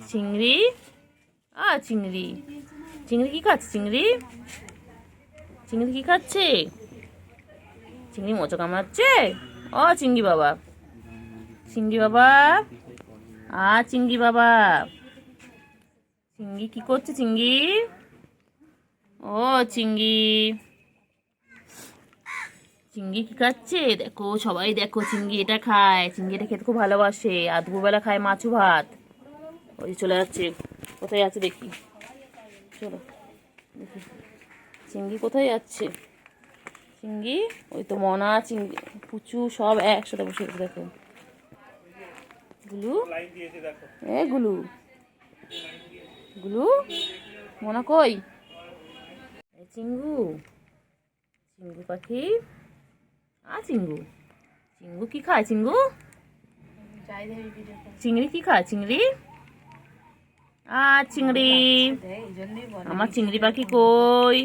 চিংড়ি চিংড়ি চিংড়ি কি খাচ্ছে? চিংড়ি চিংড়ি কি খাচ্ছে? চিংড়ি মোচা কামড়াচ্ছে। চিংড়ি বাবা, চিংড়ি বাবা, চিংড়ি বাবা, চিংড়ি কি করছে? চিংড়ি চিংড়ি, চিংড়ি কি খাচ্ছে? দেখো সবাই দেখো, চিংড়ি এটা খায়। চিংড়ি এটা খেতে খুব ভালোবাসে। আর দুপুরবেলা খায় মাছু ভাত। ওই চলে যাচ্ছে, কোথায় আছে দেখি, চলো দেখি চিংড়ি কোথায় যাচ্ছে। চিংড়ি ওই তো মনা, চিংড়ি, পুচু সব একসাথে বসে দেখো। গুলু, গুলু, গুলু, মনা কই? চিঙ্গু, চিঙ্গু পাখি, চিঙ্গু, চিঙ্গু কি খায়? চিঙ্গু, চিংড়ি কি খায়? চিংড়ি, চিংড়ি, আমার চিংড়ি পাখি কই?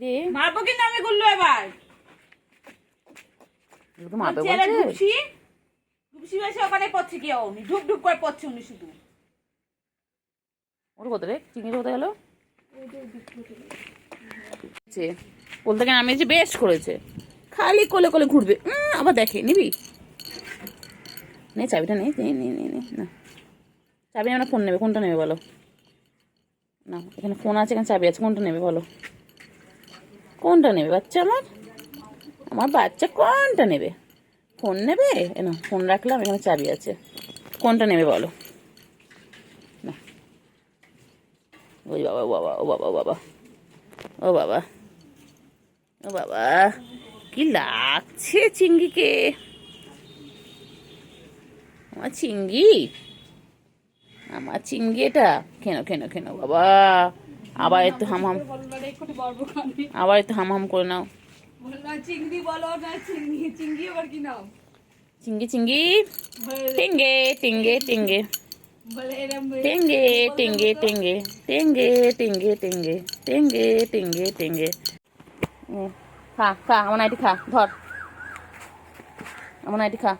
রে মারবো কিন্তু আমি গুল্লু এবার। মারবে বলছে ওখানে পড়ছে কেউ, ঢুক ঢুক করে পড়ছে উনি শুধু। ওর কোথায় রে? চিংড়ি কোথায় গেল? কোল থেকে নামিয়েছে, বেশ করেছে। খালি কোলে কোলে ঘুরবে। আবার দেখে নিবি, নে চাবিটা নে, না চাবি না, ফোন নেবে। কোনটা নেবে বলো? না এখানে ফোন আছে, এখানে চাবি আছে। কোনটা নেবে বলো? কোনটা নেবে বাচ্চা আমার? আমার বাচ্চা কোনটা নেবে? ফোন নেবে? না ফোন রাখলাম, এখানে চাবি আছে। কোনটা নেবে বলো? না ওই বাবা, ও বাবা, ও বাবা, ও বাবা, ও বাবা, ও বাবা, কি লাগছে চিংড়িকে। আমার চিংড়ি, আমার চিংড়ি এটা কেন কেন কেন বাবা। আবার একটু হাম হাম, আবার একটু হাম হাম করে নাও। চিংড়ি বলো না, চিংড়ি চিংড়ি আবার কি নাও? চিংড়ি চিংড়ি, টেঙ্গে টেঙ্গে টেঙ্গে, টেঙ্গে টেঙ্গে টেঙ্গে, টেঙ্গে টেঙ্গে টেঙ্গে, টেঙ্গে টেঙ্গে টেঙ্গে। খা খা, আমার নাইটি খা, ধর আমার নাইটি খা।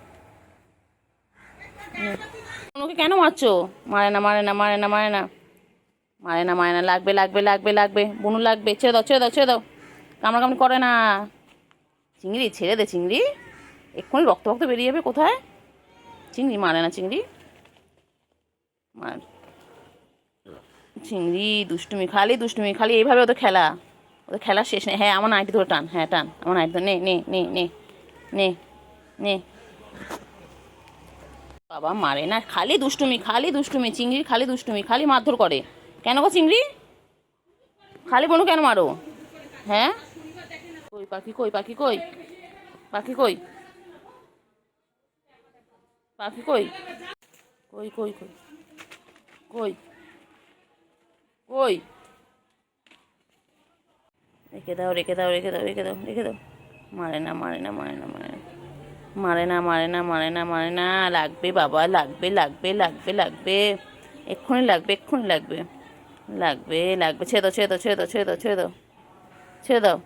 ওকে কেন মারছো? মারে না, মারে না, মারে না, মারে না, মারে না, মারে না। লাগবে লাগবে লাগবে লাগবে, বুনু লাগবে। ছেড়ে দাও, ছেড়ে দাও, ছেড়ে দাও। কামড়া কামড়ি করে না। চিংড়ি ছেড়ে দে, চিংড়ি এক্ষুনি রক্ত রক্ত বেরিয়ে যাবে। কোথায় চিংড়ি? মারে না চিংড়ি, মার। চিংড়ি দুষ্টুমি, খালি দুষ্টুমি, খালি এইভাবে ওদের খেলা, ওদের খেলা শেষ নেই। হ্যাঁ আমার নাইটি ধরে টান, হ্যাঁ টান আমার নাইটি ধরে, নে নে নে নে নে নে। বাবা মারে না, খালি দুষ্টুমি, খালি দুষ্টুমি। চিংড়ি খালি দুষ্টুমি, খালি মারধর করে। কেন গো চিংড়ি? খালি বনু কেন মারো? হ্যাঁ কই পাখি, কই পাখি, কই পাখি, কই পাখি, কই কই কই কই কই কই? রেখে দাও, রেখে দাও, রেখে দাও, রেখে দাও, রেখে দাও। মারে না, মারে না, মারে না, মারে না, মারে না, মারে না, মারে না, মারে না। লাগবে বাবা, লাগবে লাগবে লাগবে লাগবে, এক্ষুনি লাগবে, এক্ষুনি লাগবে, লাগবে লাগবে। ছেড়ে দাও, ছেড়ে দাও, ছেড়ে দাও, ছেড়ে দাও, ছেড়ে দাও, ছেড়ে দাও,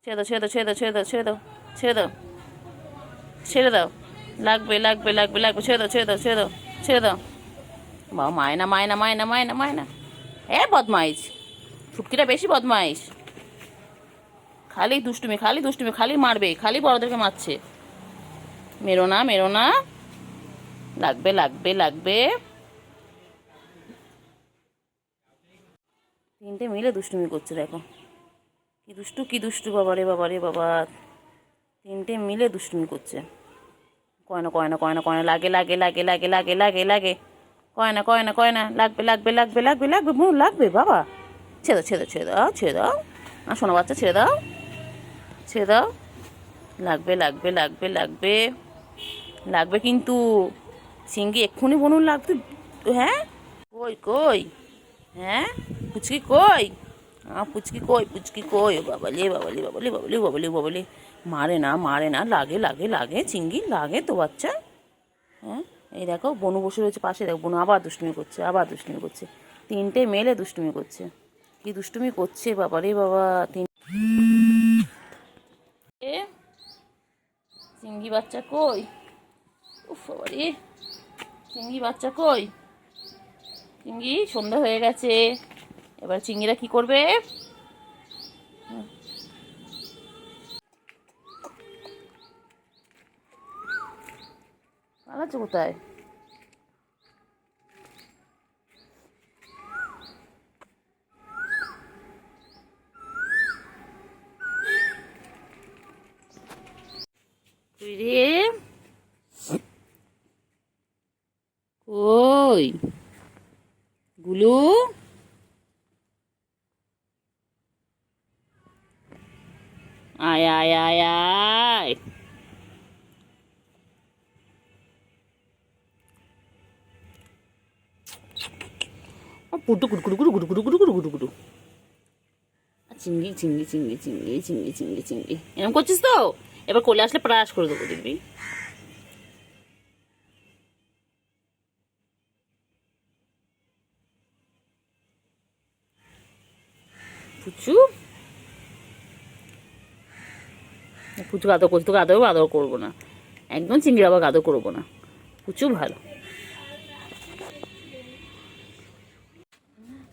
ছেড়ে দাও, ছেড়ে দাও, ছেড়ে দাও, ছেড়ে দাও, ছেড়ে দাও, ছেড়ে দাও, ছেড়ে দাও। লাগবে লাগবে লাগবে লাগবে, ছেড়ে দাও, ছেড়ে দাও, ছেড়ে দাও, ছেড়ে দাও। বাবা মায়না, মায়না, মায়না, মায়না, মায়না। বদমাইশ, ফুটকিটা বেশি বদমাইশ। খালি দুষ্টুমি, খালি দুষ্টুমি, খালি মারবে, খালি বড়দেরকে মারছে। মেরো না, মেরো না। লাগবে লাগবে লাগবে। তিনটে মিলে দুষ্টুমি করছে, দেখো কি দুষ্টু, কি দুষ্টু। বাবা রে বাবা রে বাবা, তিনটে মিলে দুষ্টুমি করছে। কয়না কয়না কয়না কয়না, লাগে লাগে লাগে লাগে লাগে লাগে লাগে, কয়না কয়না কয়না, লাগবে লাগবে লাগবে লাগবে লাগবে, মন লাগবে বাবা। ছেড়ে দাও, ছেড়ে দাও, ছেড়ে দাও, ছেড়ে দাও। শোনো বাচ্চা, ছেড়ে দাও, ছেড়ে দাও। লাগবে লাগবে লাগবে লাগবে লাগবে কিন্তু। সিঙ্গি এক্ষুনি বনুন লাগবে। হ্যাঁ কই কই, হ্যাঁ পুচকি কই, পুচকি কই, পুচকি কই। ও বাবালি বাবালি বাবালি বাবালি বাবালি বাবালি। মারে না, মারে না, লাগে লাগে লাগে, চিঙ্গি লাগে তো বাচ্চা। হ্যাঁ এই দেখো বনু বসে রয়েছে পাশে, দেখো বনু আবার দুষ্টুমি করছে, আবার দুষ্টুমি করছে। তিনটে মেলে দুষ্টুমি করছে, কি দুষ্টুমি করছে বাবা রে বাবা। চিংড়ি চিংড়ি বাচ্চা কই? উফ বাবারে, চিংড়ি বাচ্চা কই? চিংড়ি সন্ধ্যা হয়ে গেছে, এবার চিংড়িরা কি করবে? পালাচ্ছ কোথায়? তুই রে কই গুলু? আয় আয় আয় আয়, পুটু গুড়ু গুড়ু গুড়ু গুড়ু গুড়ু গুড়ু গুড়ু গুড়ু। চিংড়ি চিংড়ি চিংড়ি চিংড়ি চিংড়ি চিংড়ি চিংড়ি এরকম করছিস তো? এবার কোলে আসলে প্রাস করে দেবো, দেখবি। পুচু পুচু আদর করছি, তোকে আদর করবো না, একদম চিংড়ি আবার আদর করবো না। পুচু ভালো।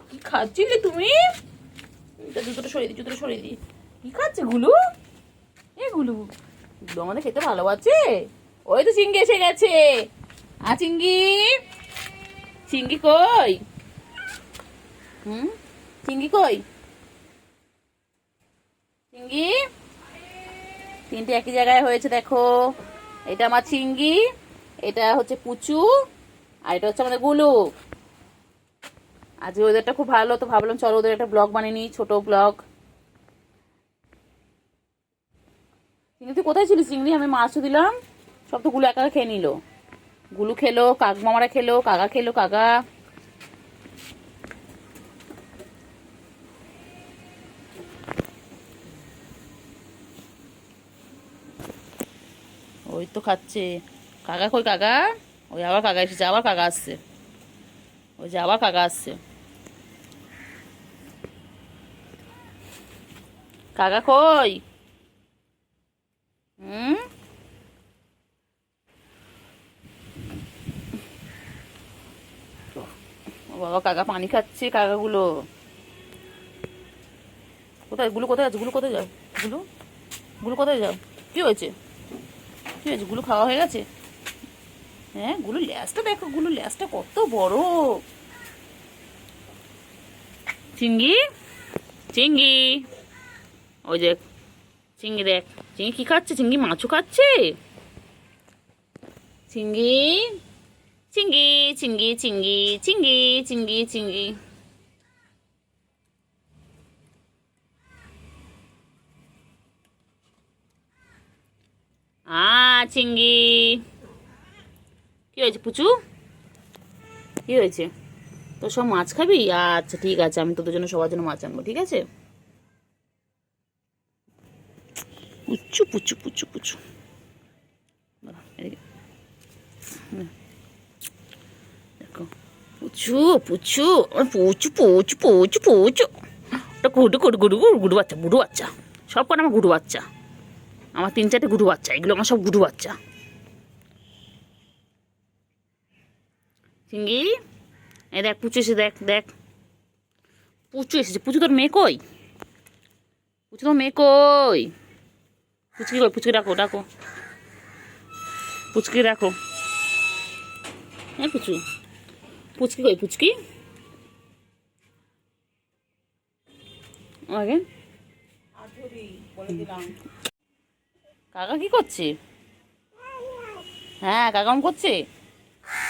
কি খাচ্ছিলে তুমি? জুতোটা সরিয়ে দিই, জুতোটা সরিয়ে দিই। কি খাচ্ছে গুলু? এ গুলু, গুলু আমাদের খেতে ভালোবাসে। ওই তো চিংড়ি এসে গেছে। চিংড়ি, চিংড়ি কই? চিংড়ি কই? চিংড়ি, তিনটে একই জায়গায় হয়েছে দেখো। এটা আমার চিংড়ি, এটা হচ্ছে পুচু, আর এটা হচ্ছে আমাদের গুলু। আজকে ওদেরটা খুব ভালো, তো ভাবলাম চলো ওদের একটা ব্লগ বানিয়ে নিই, ছোট ব্লগ। চিংড়ি তুই কোথায় ছিলিস চিংড়ি? আমি মাছও দিলাম, সব তো গুলু একা খেয়ে নিল। গুলু খেলো, কাক মামারা খেলো, কাকা খেলো, কাকা। ওই তো খাচ্ছে। কাকা কই কাকা? ওই আবার কাকা এসেছে, আবার কাকা আসছে, ওই যে আবার কাকা আসছে। কাকা কই? ও বাবা, কাকা পানি খাচ্ছে, কাকাগুলো কোথায়? গুলো কোথায় আছে? গুলো কোথায় যাও? গুলো, গুলো কোথায় যাও? কি হয়েছে? কি হয়েছে? গুলো খাওয়া হয়ে গেছে? হ্যাঁ, গুলো ল্যাসটা দেখো, গুলো ল্যাসটা কত বড়। চিংড়ি, চিংড়ি, ওই দেখ চিংড়ি, দেখ চিংড়ি কি খাচ্ছে? চিংড়ি মাছও খাচ্ছে। চিংড়ি, চিংড়ি, চিংড়ি, চিংড়ি, চিংড়ি, চিংড়ি, চিংড়ি। চিংড়ি, কি হয়েছে পুচু? কি হয়েছে? তো সব মাছ খাবি? আচ্ছা ঠিক আছে, আমি তোদের জন্য সবার জন্য মাছ আনবো, ঠিক আছে? পুচু পুচু পুচু পুচু, দেখো পুচু পুচু পুচু পুচু পুচু পুচু। ওটা গুডু গুডু গুডু গুডু বাচ্চা, গুডু বাচ্চা, সব কটা আমার গুডু বাচ্চা। আমার 3-4টে গুডু বাচ্চা, এগুলো আমার সব গুডু বাচ্চা। চিংড়ি, এই দেখ পুচু এসে, দেখ দেখ পুচু এসেছে। পুচু তোর মেয়ে কই? পুচু তোর মেয়ে কই? পুচকি কই? পুচকি ডাকো, ডাকো, পুচকি ডাকো। হ্যাঁ পুচু, পুচকি কই? পুচকি আগে কাকা কি করছে? হ্যাঁ কাকা অন করছে।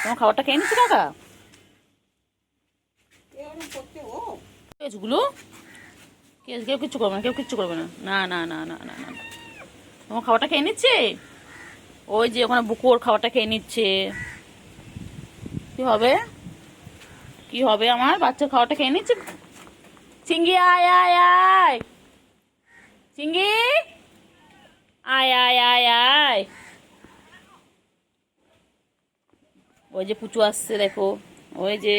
তোমার খাবারটা খেয়ে নিচ্ছে কাকা? গুলো কেউ কিচ্ছু করবে না, কেউ কিচ্ছু করবে না, না না না না না না। তোমার খাবারটা খেয়ে নিচ্ছে, ওই যে ওখানে বুকু ওর খাবারটা খেয়ে নিচ্ছে। কি হবে? কি হবে? আমার বাচ্চার খাবারটা খেয়ে নিচ্ছে। চিংড়ি আয় আয় আয়, চিংড়ি আয় আয় আয় আয়। ওই যে পুচু আসছে দেখো, ওই যে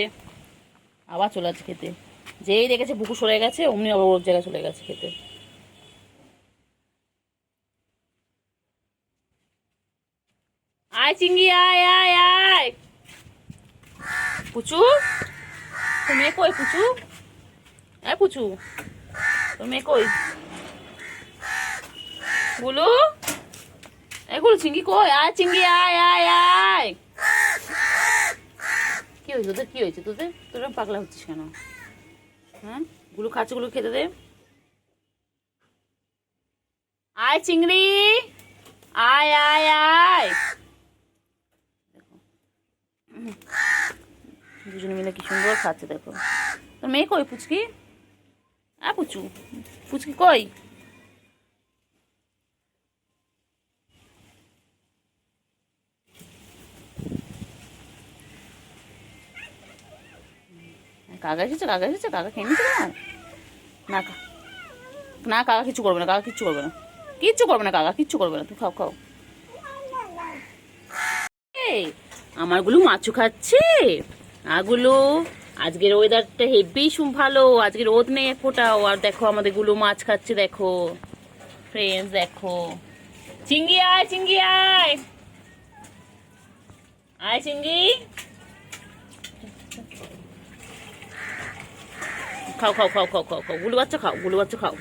আবার চলে যাচ্ছে খেতে। যেই দেখেছে বুকু সরে গেছে, অমনি আবার ওর জায়গায় চলে গেছে খেতে। আয় চিংড়ি আয় আয় আয়। পুচু তোর মেয়ে কই? পুচু আয় পুচু, তোর মেয়ে কই? গুলু এগুলো চিংড়ি কই? আয় চিংড়ি আয় আয় আয়। কি হয়েছে তোদের? কি হয়েছে তোদের? তোরা পাগলা হচ্ছিস কেন? হ্যাঁ, গুলো খাচ্ছে, গুলো খেতে দে। আয় চিংড়ি আয় আয় আয়। দুজনে মিলে কি সুন্দর খাচ্ছে দেখো। তোর মেয়ে কই পুচকি? পুচু, পুচকি কই? কাকা এসেছে, কাকা এসেছে, কাকা খেয়ে নিচ্ছে না। না না কাকা কিচ্ছু করবে না, কাকা কিচ্ছু করবে না, কিচ্ছু করবে না, কাকা কিচ্ছু করবে না। তুই খাও খাও। এই আমারগুলো মাছু খাচ্ছে। আগুলো আজকের ওয়েদারটা হেভি ভালো, আজকে রোদ নেই ফোটাও। আর দেখো আমাদের গুলো মাছ খাচ্ছে দেখো ফ্রেন্ডস, দেখো। চিংড়ি আয় চিংড়ি আয় আয় চিংড়ি। খাও খাও খাও খাও খাও খাও, গুলু বাচ্চা খাও, গুলু বাচ্চা খাও।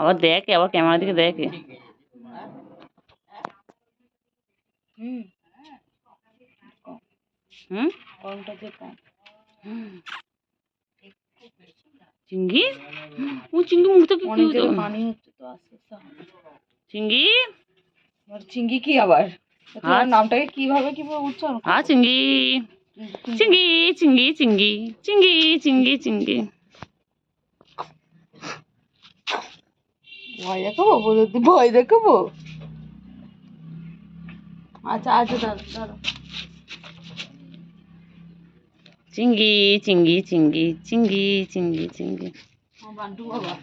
আবার দেখে, আবার ক্যামেরা দিকে দেখে। হুম হুম চিংড়ি, ও চিংড়ি মুখটা কি পানি হচ্ছে তো আস্তে আস্তে। চিংড়ি। চিংড়ি কি আবার? তোমার নামটাকে কিভাবে উচ্চারণ করব? চিংড়ি চিংড়ি চিংড়ি চিংড়ি চিংড়ি চিংড়ি চিংড়ি। ভয় দেখাবো? বলে ভয় দেখাবো? আচ্ছা আচ্ছা দাঁড়া দাঁড়া। চিংড়ি চিংড়ি চিংড়ি চিংড়ি চিংড়ি চিংড়ি বান্টু বাবা।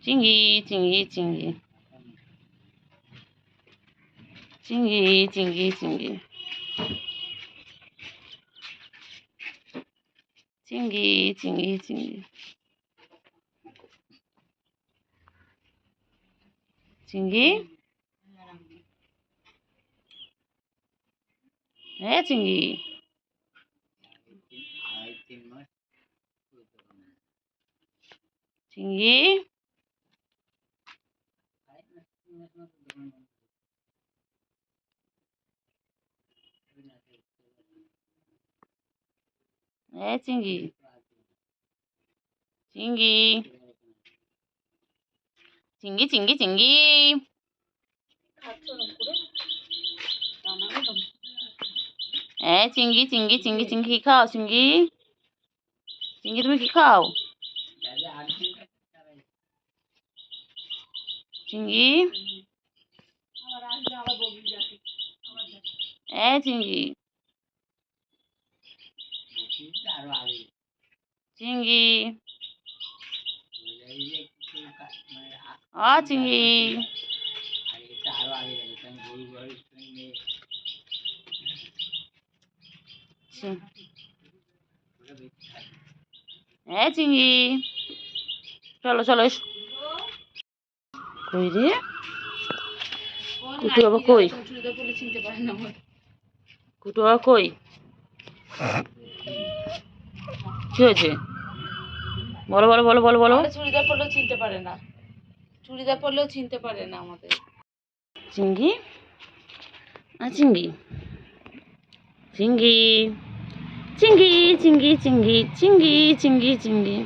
চিংড়ি চিংড়ি চিংড়ি চিংড়ি চিংড়ি চিংড়ি চিংড়ি চিংড়ি চিংড়ি চিংড়ি। হ্যাঁ চিংড়ি। চিংড়ি হ্যাঁ চিংড়ি চিংড়ি চিংড়ি চিংড়ি চিংড়ি। হ্যাঁ চিংড়ি চিংড়ি চিংড়ি চিংড়ি কি খাও? চিংড়ি চিংড়ি তুমি কি খাও? চিংড়ি চিংড়ি চিংড়ি চিংড়ি। হ্যাঁ চিংড়ি, চলো চলো এসো। কই রে কুটু বাবা কই? কুটু বাবা কই? কি হয়েছে? বলো বলো বলো বলো বলো। চুড়িদার পরলেও চিনতে পারে না, চুড়িদার পরলেও চিনতে পারে না আমাদের। চিংড়ি চিংড়ি চিংড়ি চিংড়ি চিংড়ি চিংড়ি চিংড়ি চিংড়ি চিংড়ি।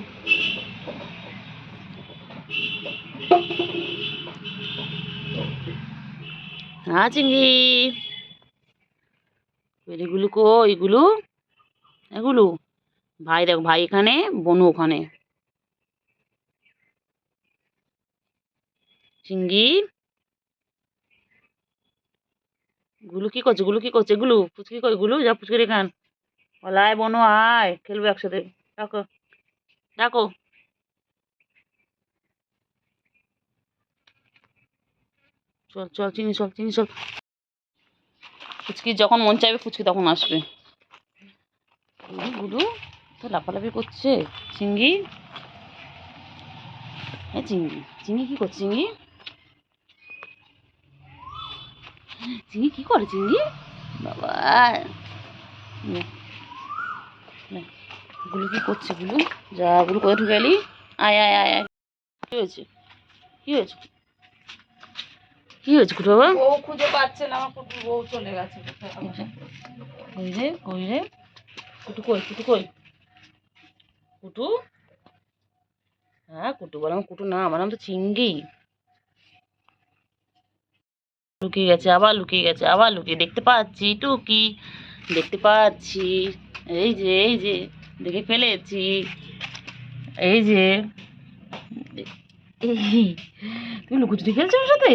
চিংড়ি এগুলো কই? এগুলো এগুলো ভাই দেখো, ভাই এখানে, বনু ওখানে। চিংড়ি গুলো কি করছে? গুলো কি করছে? গুলো পুচকি কই? গুলো যা পুচকি এখান বলে আয় বনু আয় খেলবো একসাথে। ডাকো ডাকো। চল চল চিনি চল চিনি চল। ফুচকি যখন মন চাইবে ফুচকি তখন আসবে। গুডু তো লাফালাফি করছে। চিঙ্গি, হ্যাঁ চিঙ্গি, চিঙ্গি কি করছে? চিঙ্গি, চিঙ্গি কি করে? চিঙ্গি বাবা, নে, নে। গুলু কি করছে? গুলু যা, গুলু কোথায় ঢুকে এলি? আয় আয় আয় আয়। কি হয়েছে? কি হয়েছে? কি হয়েছে কুটু বাবা? বউ খুঁজে পাচ্ছে না, আমার কুটুর বউ চলে গেছে কোথায় আবার। কই রে, কই রে? কুটু কই? কুটু কই? কুটু, হ্যাঁ কুটু বললাম। কুটু না, আমার নাম তো চিঙ্গি। লুকিয়ে গেছে, আবার লুকিয়ে গেছে, আবার লুকিয়ে। দেখতে পাচ্ছি টুকি, দেখতে পাচ্ছি। এই যে, এই যে, দেখে ফেলেছি। এই যে, এই, তুমি লুকোচুরি খেলছো ওর সাথে?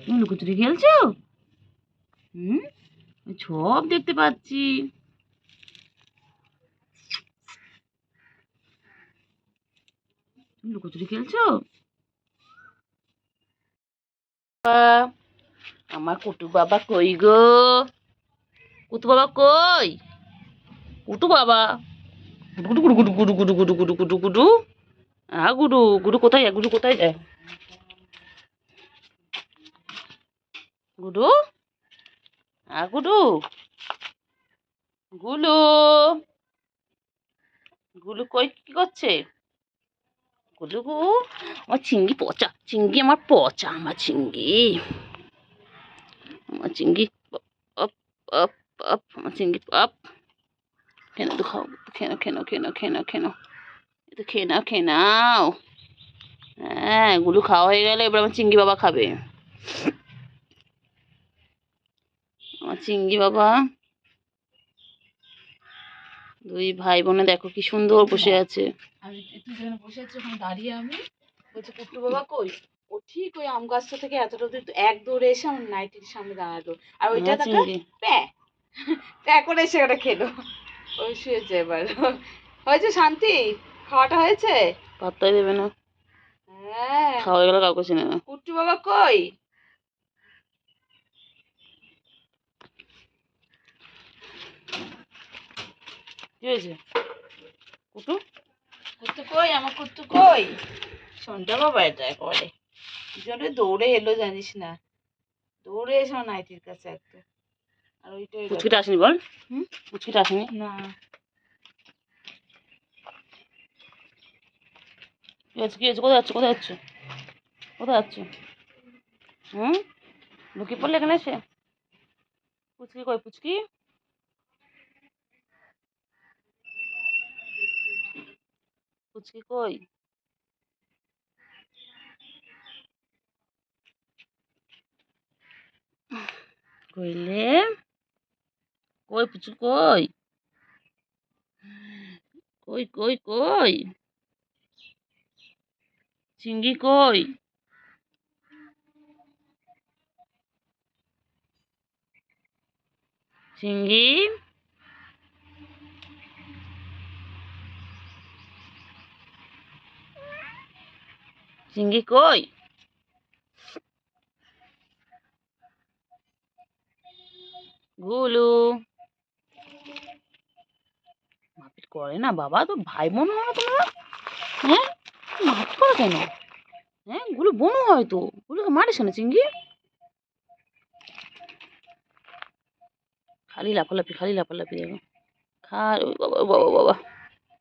তুমি লুকোচুরি খেলছো? হুম, সব দেখতে পাচ্ছি। তুমি লুকোচুরি খেলছো? আমার কুটু বাবা কই গো? কুটু বাবা কই? কুটু বাবা, গুডু গুডু গুডু গুডু গুডু গুডু গুডু গুডু গুডু। গুডু, গুডু কোথায় যায়? গুডু কোথায় যায়? গুডু, গুডু, গুলু, গুলু কই, কি করছে? গুলু গু, আমার চিংড়ি পচা, চিংড়ি আমার পচা, আমার চিংড়ি, আমার চিংড়ি আপ আপ আপ, আমার চিংড়ি আপ। খেয়ে নাও তো, খাও, খেয়ে নাও, খেয়ে নাও, খেয়ে নাও, খেয়ে নাও, খেয়ে নাও, এটা খেয়ে নাও, খেয়ে নাও। হ্যাঁ, গুলু খাওয়া হয়ে গেলে এবার আমার চিংড়ি বাবা খাবে। আমার চিংড়ি বাবা, দুই ভাই বোনে দেখো কি সুন্দর বসে আছে। আমি তুই যেখানে বসে আছিস ওখানে দাঁড়িয়ে আমি বলছি কুট্টু বাবা কই। ও ঠিক ওই আম গাছটা থেকে এতটা দূর এক দৌড়ে এসে আমার নাইটির সামনে দাঁড়ালো, আর ওইটা আমার দেখা চিংড়ি, প্যা প্যা করে এসে ওটা খেলো। ওই শুয়েছে এবার। হয়েছে শান্তি, খাওয়াটা হয়েছে? পাত্তাই দেবে না। হ্যাঁ। খাওয়া হয়ে গেলে কাউকে চেনে না। কুট্টু বাবা কই? কি হয়েছে কুটু? কুট্টু কই, আমার কুট্টু কই? শোনটা বাবা এটা একেবারে কি জন্য দৌড়ে এলো জানিস না, দৌড়ে এসে আমার নাইটির কাছে একটা, আর ওইটাই পুচকিটা আসেনি বল? হুম, পুচকিটা আসেনি? না কি হয়েছে? কি হয়েছে? কোথায় যাচ্ছে? কোথায় যাচ্ছে? কোথায় যাচ্ছে? হুম, লুকিয়ে পড়লে এখানে এসে? পুচকি কই? পুচকি, পুচকি কই? কইলে, কই পুচকি কই? কই কই কই? চিঙ্গি কই? চিঙ্গি, চিঙ্গি কই? গুলু, মারপিট করে না বাবা, তো ভাই বোন হয় না তোমরা? হ্যাঁ, মারপিট করো কেন? হ্যাঁ, গুলো বোনও হয় তো, গুলোকে মারিস না চিঙ্গি। খালি লাফালাফি, খালি লাফালাফি দেখো। ওই বাবা, ওই বাবা, বাবা।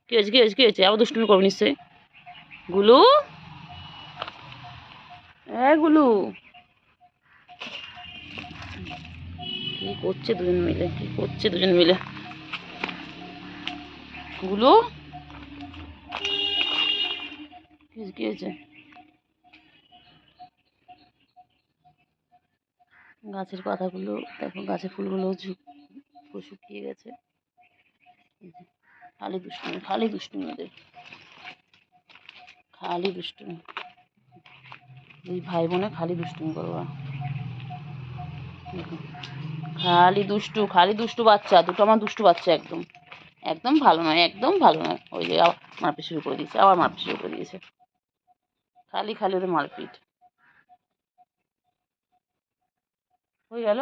কি হয়েছে? কি হয়েছে? কি হয়েছে? আবার দুষ্টুমি করবো নিশ্চয়ই। গুলু, গুলু, কি করছে দুজন মিলে? কি করছে দুজন মিলে? গুলু, কি হয়েছে? কি হয়েছে? গাছের পাতাগুলো দেখো, গাছের ফুলগুলো শুকিয়ে গেছে। খালি দুষ্টুমি, খালি দুষ্টুমি ওদের, খালি দুষ্টুমি। দুই ভাই বোনে খালি দুষ্টুমি করবা। দেখো, খালি দুষ্টু, খালি দুষ্টু বাচ্চা দুটো, আমার দুষ্টু বাচ্চা একদম, একদম ভালো নয়, একদম ভালো নয়। ওই যে আবার মারপিট শুরু করে দিয়েছে, আবার মারপিট শুরু করে দিয়েছে। খালি খালি ওদের মারপিট। হয়ে গেল।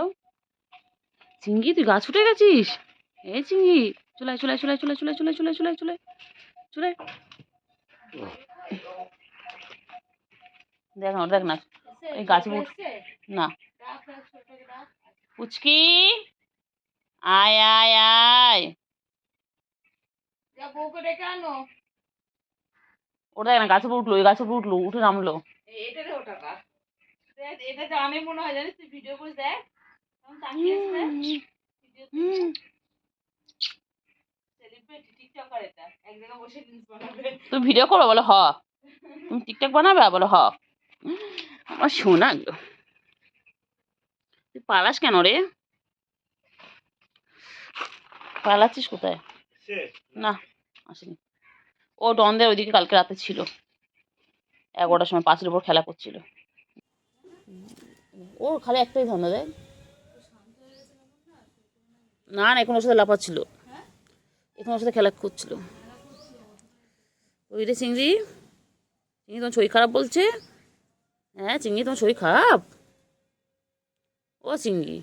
চিঙ্গি তুই গাছ উঠে গেছিস? এই চিঙ্গি চলে আয়, চলে আয়, চলে আয়, চলে আয়, চলে আয়, চলে আয়, চলে আয়, চলে আয়, চলে আয়, চলে আয়। দেখ না, দেখ না, এই গাছ না। পুচকি আয় আয় আয়। বউকে ডেকে আনো। ওটা দেখ না, গাছে উঠলো, ওই গাছে উঠলো, উঠে নামলো। এটা রে ওটা কার? এটা জানে মনে হয়, জানিস তুই ভিডিও করে দেখ। তখন তাকিয়ে আছে সেলিব্রিটি টিকটকার, এটা এক জায়গায় বসে রিলস বানাবে। তুমি ভিডিও করো বলো হ, তুমি টিকটক বানাবে বলো হ। আমার শোনা গো, তুই পালাস কেন রে? পালাচ্ছিস কোথায়? না আসেনি। ও ডনদের ওইদিকে কালকে রাতে ছিল, 11টার সময় পাঁচের উপর খেলা করছিল। ও খালি একটাই ধান্দা দেয়। না না, এখন ওর সাথে লাফাচ্ছিল, এখন ওর সাথে খেলা করছিল। ওই রে চিংড়ি, চিংড়ি তোমার শরীর খারাপ বলছে। হ্যাঁ চিংড়ি তোমার শরীর খারাপ? ও চিংড়ি,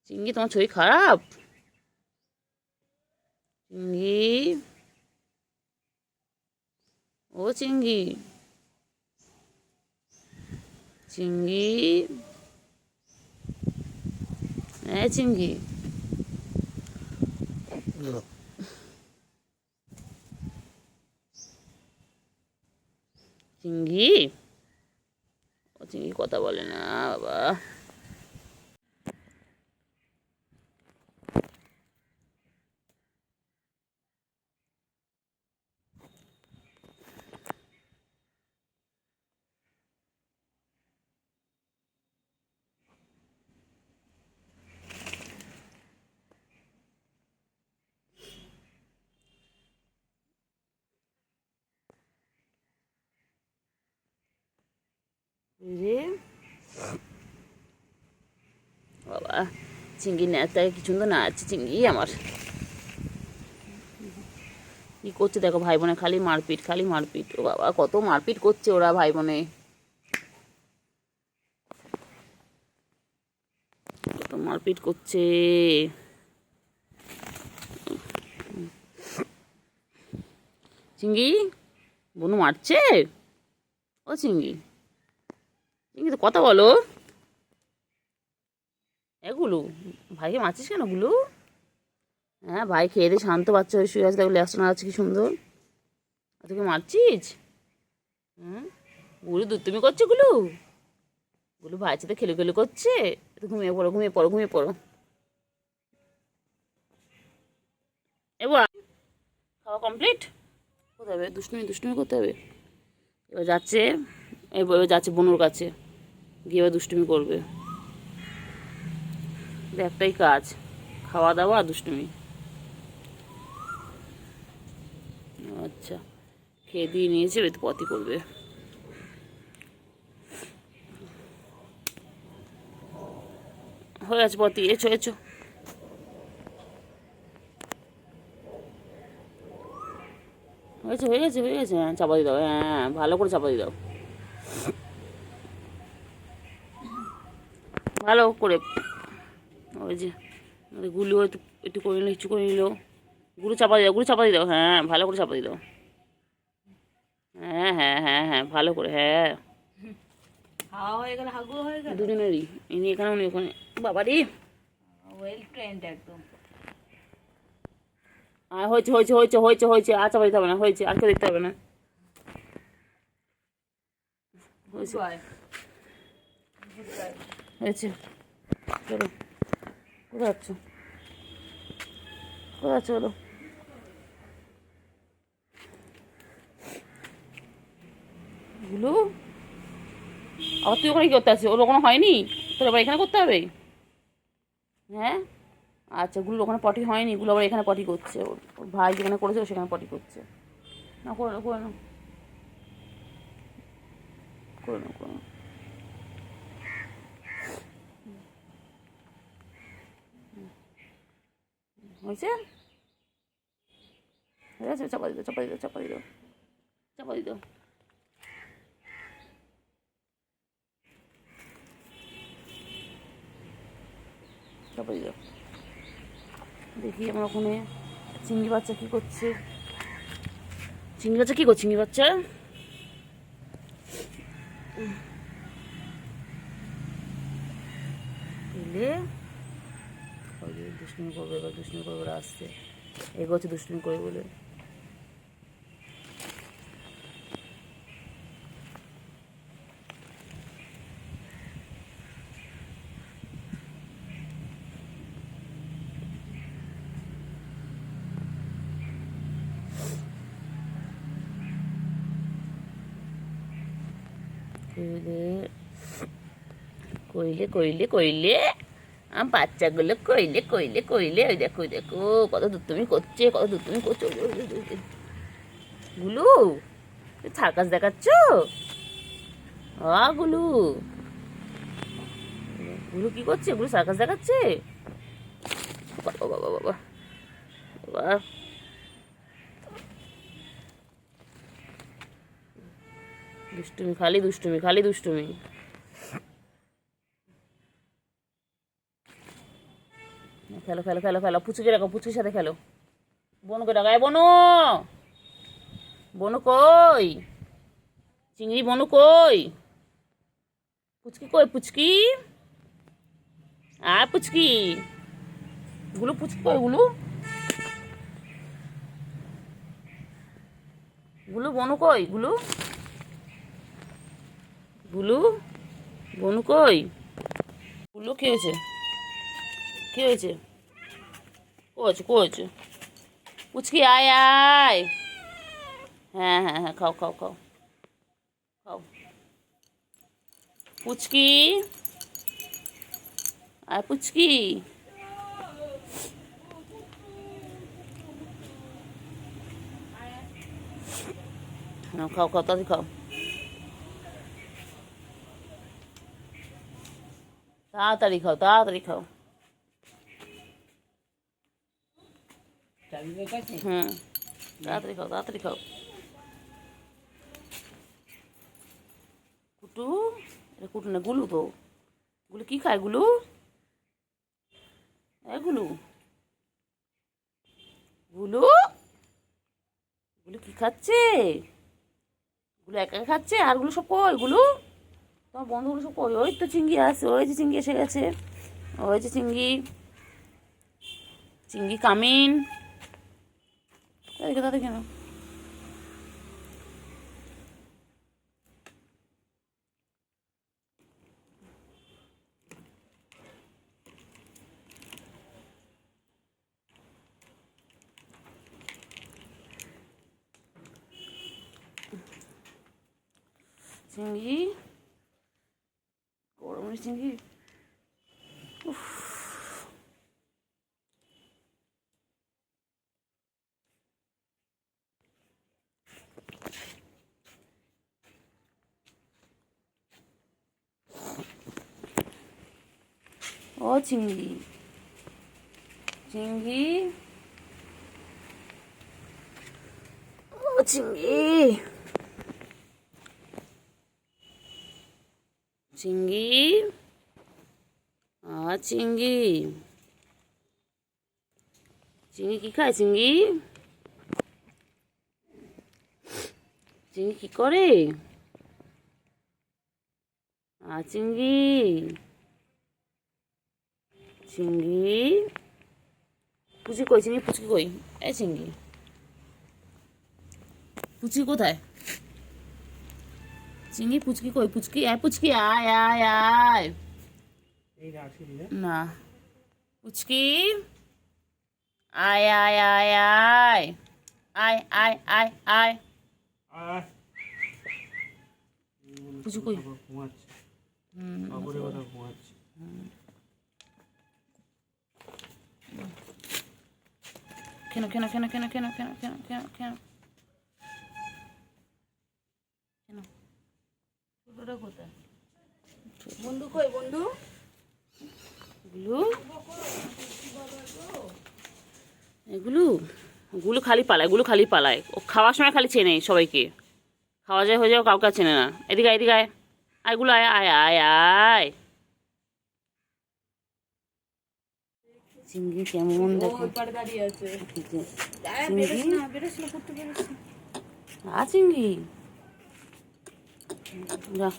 চিংড়ি তোমার শরীর খারাপ? চিংড়ি, ও চিংড়ি, চিংড়ি, হ্যাঁ চিংড়ি। চিংড়ি, ও চিংড়ি কথা বলে না বাবা। রে বাবা, চিংড়ি নেতায় কি সুন্দর নাচছে চিংড়ি আমার। কি করছে দেখো, ভাই বোনে খালি মারপিট, খালি মারপিট। ও বাবা, কত মারপিট করছে ওরা ভাই বোনে, কত মারপিট করছে। চিংড়ি, বনু মারছে? ও চিংড়ি, চিংড়ি তো কথা বলো। এগুলো ভাইকে মারছিস কেন গুলো? হ্যাঁ ভাই খেয়ে দিয়ে শান্ত বাচ্চা হয়ে শুয়ে আছে, দেখো লেসটা নাড়াচ্ছে কি সুন্দর, আর তোকে মারছিস? হুম, গুলো দুধ করছে গুলো, গুলো ভাইয়ের সাথে খেলে খেলে করছে। তো ঘুমিয়ে পড়ো, ঘুমিয়ে পড়ো, ঘুমিয়ে পড়ো। এবার খাওয়া কমপ্লিট, কোথায় হবে দুষ্টুমি, দুষ্টুমি করতে হবে। এবার যাচ্ছে, এবার যাচ্ছে বনুর কাছে, গিয়ে এবার দুষ্টুমি করবে। একটাই কাজ, খাওয়া দাওয়া আর দুষ্টুমি। আচ্ছা, খেয়ে দিয়ে নিয়েছে, এবার তো পটি করবে। হয়ে আছে পটি, এছো এছো। হয়েছে, হয়ে গেছে, হয়ে গেছে। হ্যাঁ চাপা দিয়ে দাও, হ্যাঁ ভালো করে চাপা দিয়ে দাও, ভালো করে। ওই যে গুলো একটু একটু করে নিল, একটু করে নিল। গুলো চাপা দিয়ে দাও, গুলো চাপা দিয়ে দাও, হ্যাঁ ভালো করে চাপা দিয়ে দাও। হ্যাঁ হ্যাঁ হ্যাঁ হ্যাঁ, ভালো করে, হ্যাঁ। হাওয়া হয়ে গেল, হাগু হয়ে গেল। দুজনেরই, ইনি এখানে উনি ওখানে। বাবারি, ওয়েল ট্রেন্ড একদম। হয়েছে হয়েছে হয়েছে হয়েছে হয়েছে, আর চাপা দিতে হবে না, হয়েছে, আর কেউ দেখতে হবে না। হয়েছে, হয়েছে। চলো, কোথায় যাচ্ছ, কোথায় যাচ্ছ বলো? গুলো, আবার তুই ওখানে কি করতে আসছিস? ওর ওখানে হয়নি, তোর আবার এখানে করতে হবে? হ্যাঁ আচ্ছা, গুলো ওখানে পটি হয়নি, গুলো আবার এখানে পটি করছে। ওর ভাই যেখানে করেছে ও সেখানে পটি করছে। না করে নাও, করে নাও, করে নাও, করে নাও। হয়েছে, হয়ে গেছে, চাপা দিত, চাপা দিত, চাপা দিত, চাপা দিত। তারপরে যাও দেখি আমার ওখানে চিংড়ি বাচ্চা কী করছে। চিংড়ি বাচ্চা কী করছে? চিংড়ি বাচ্চা এলে দুষ্টুমি করবে, এবার দুষ্টুমি করবে, ওরা আসছে এগোচ্ছে দুষ্টুমি করে বলে। কইলে কইলে কইলে আমার বাচ্চাগুলো কইলে কইলে কইলে ওই দেখো ওই দেখো কত দুষ্টুমি করছে, কত দুষ্টুমি করছে। গুলু সার্কাস দেখাচ্ছ? গুলু গুলু কি করছে? গুলু সার্কাস দেখাচ্ছে? বাবা বাবা বাবা বাবা, দুষ্টুমি, খালি দুষ্টুমি, খালি দুষ্টুমি। খেলো খেলো খেলো খেলো, পুচুকে রাখো, পুচুর সাথে খেলো। বনুকে ডাকায়, বনু বনু কই? চিংড়ি বনু কই? পুচকি কই? পুচকি পুচকি গুলু, পুচকি কই? গুলু গুলু বনু কই? গুলু গুলু বনু কই? গুলু কি হয়েছে? কি হয়েছে? কয়েছে কয়েছে? পুচকি আয় আয়। হ্যাঁ হ্যাঁ হ্যাঁ, খাও খাও খাও খাও। পুচকি আয়, পুচকি খাও খাও, তাড়াতাড়ি খাও, তাড়াতাড়ি খাও, তাড়াতাড়ি খাও। হুম, তাড়াতাড়ি খাও, তাড়াতাড়ি খাও। কুটু, এটা কুটু না, গুলু তো। গুলু কি খায়? গুলু গুলু গুলু গুলু কি খাচ্ছে? গুলু একা একা খাচ্ছে? আর গুলো সব কই? গুলু তোমার বন্ধুগুলো সব কই? ওই তো চিংড়ি আসছে, ওই যে চিংড়ি এসে গেছে, ওই যে চিংড়ি, চিংড়ি কামিন। তাদেরকে তাদের কেন? চিংড়ি, গরমের চিংড়ি। ও চিংড়ি, চিংড়ি, ও চিংড়ি, চিংড়ি, চিংড়ি, চিংড়ি কি খায়? চিংড়ি, চিংড়ি কি করে? চিংড়ি, চিংড়ি, পুচি কই? চিংড়ি পুচকি কই? এই চিংড়ি, পুচকি কোথায়? চিংড়ি পুচকি কই? পুচকি পুচকি আয় আয় আয়। না, পুচকি আয় আয় আয় আয় আয় আয় আয় আয়। পুচি কই? কেন কেন কেন কেন কেন কেন কেন কেন কেন কেন? ছোটটা কোথায়? বন্ধু কই? বন্ধু গুলু, এগুলো গুলো খালি পালায়, গুলো খালি পালায়। ও খাওয়ার সময় খালি চেনে সবাইকে, খাওয়া যায় হয়ে যাও কাউকে আর চেনে না। এদিকে আয়, এদিকে আয়, আয় গুলো আয় আয় আয় আয়। চিংড়ি কেমন দেখো, ওই পারে দাঁড়িয়ে আছে। এই যে বেরোস চিংড়ি, না, বেরোস না, করতে বেরোস না। চিংড়ি যা,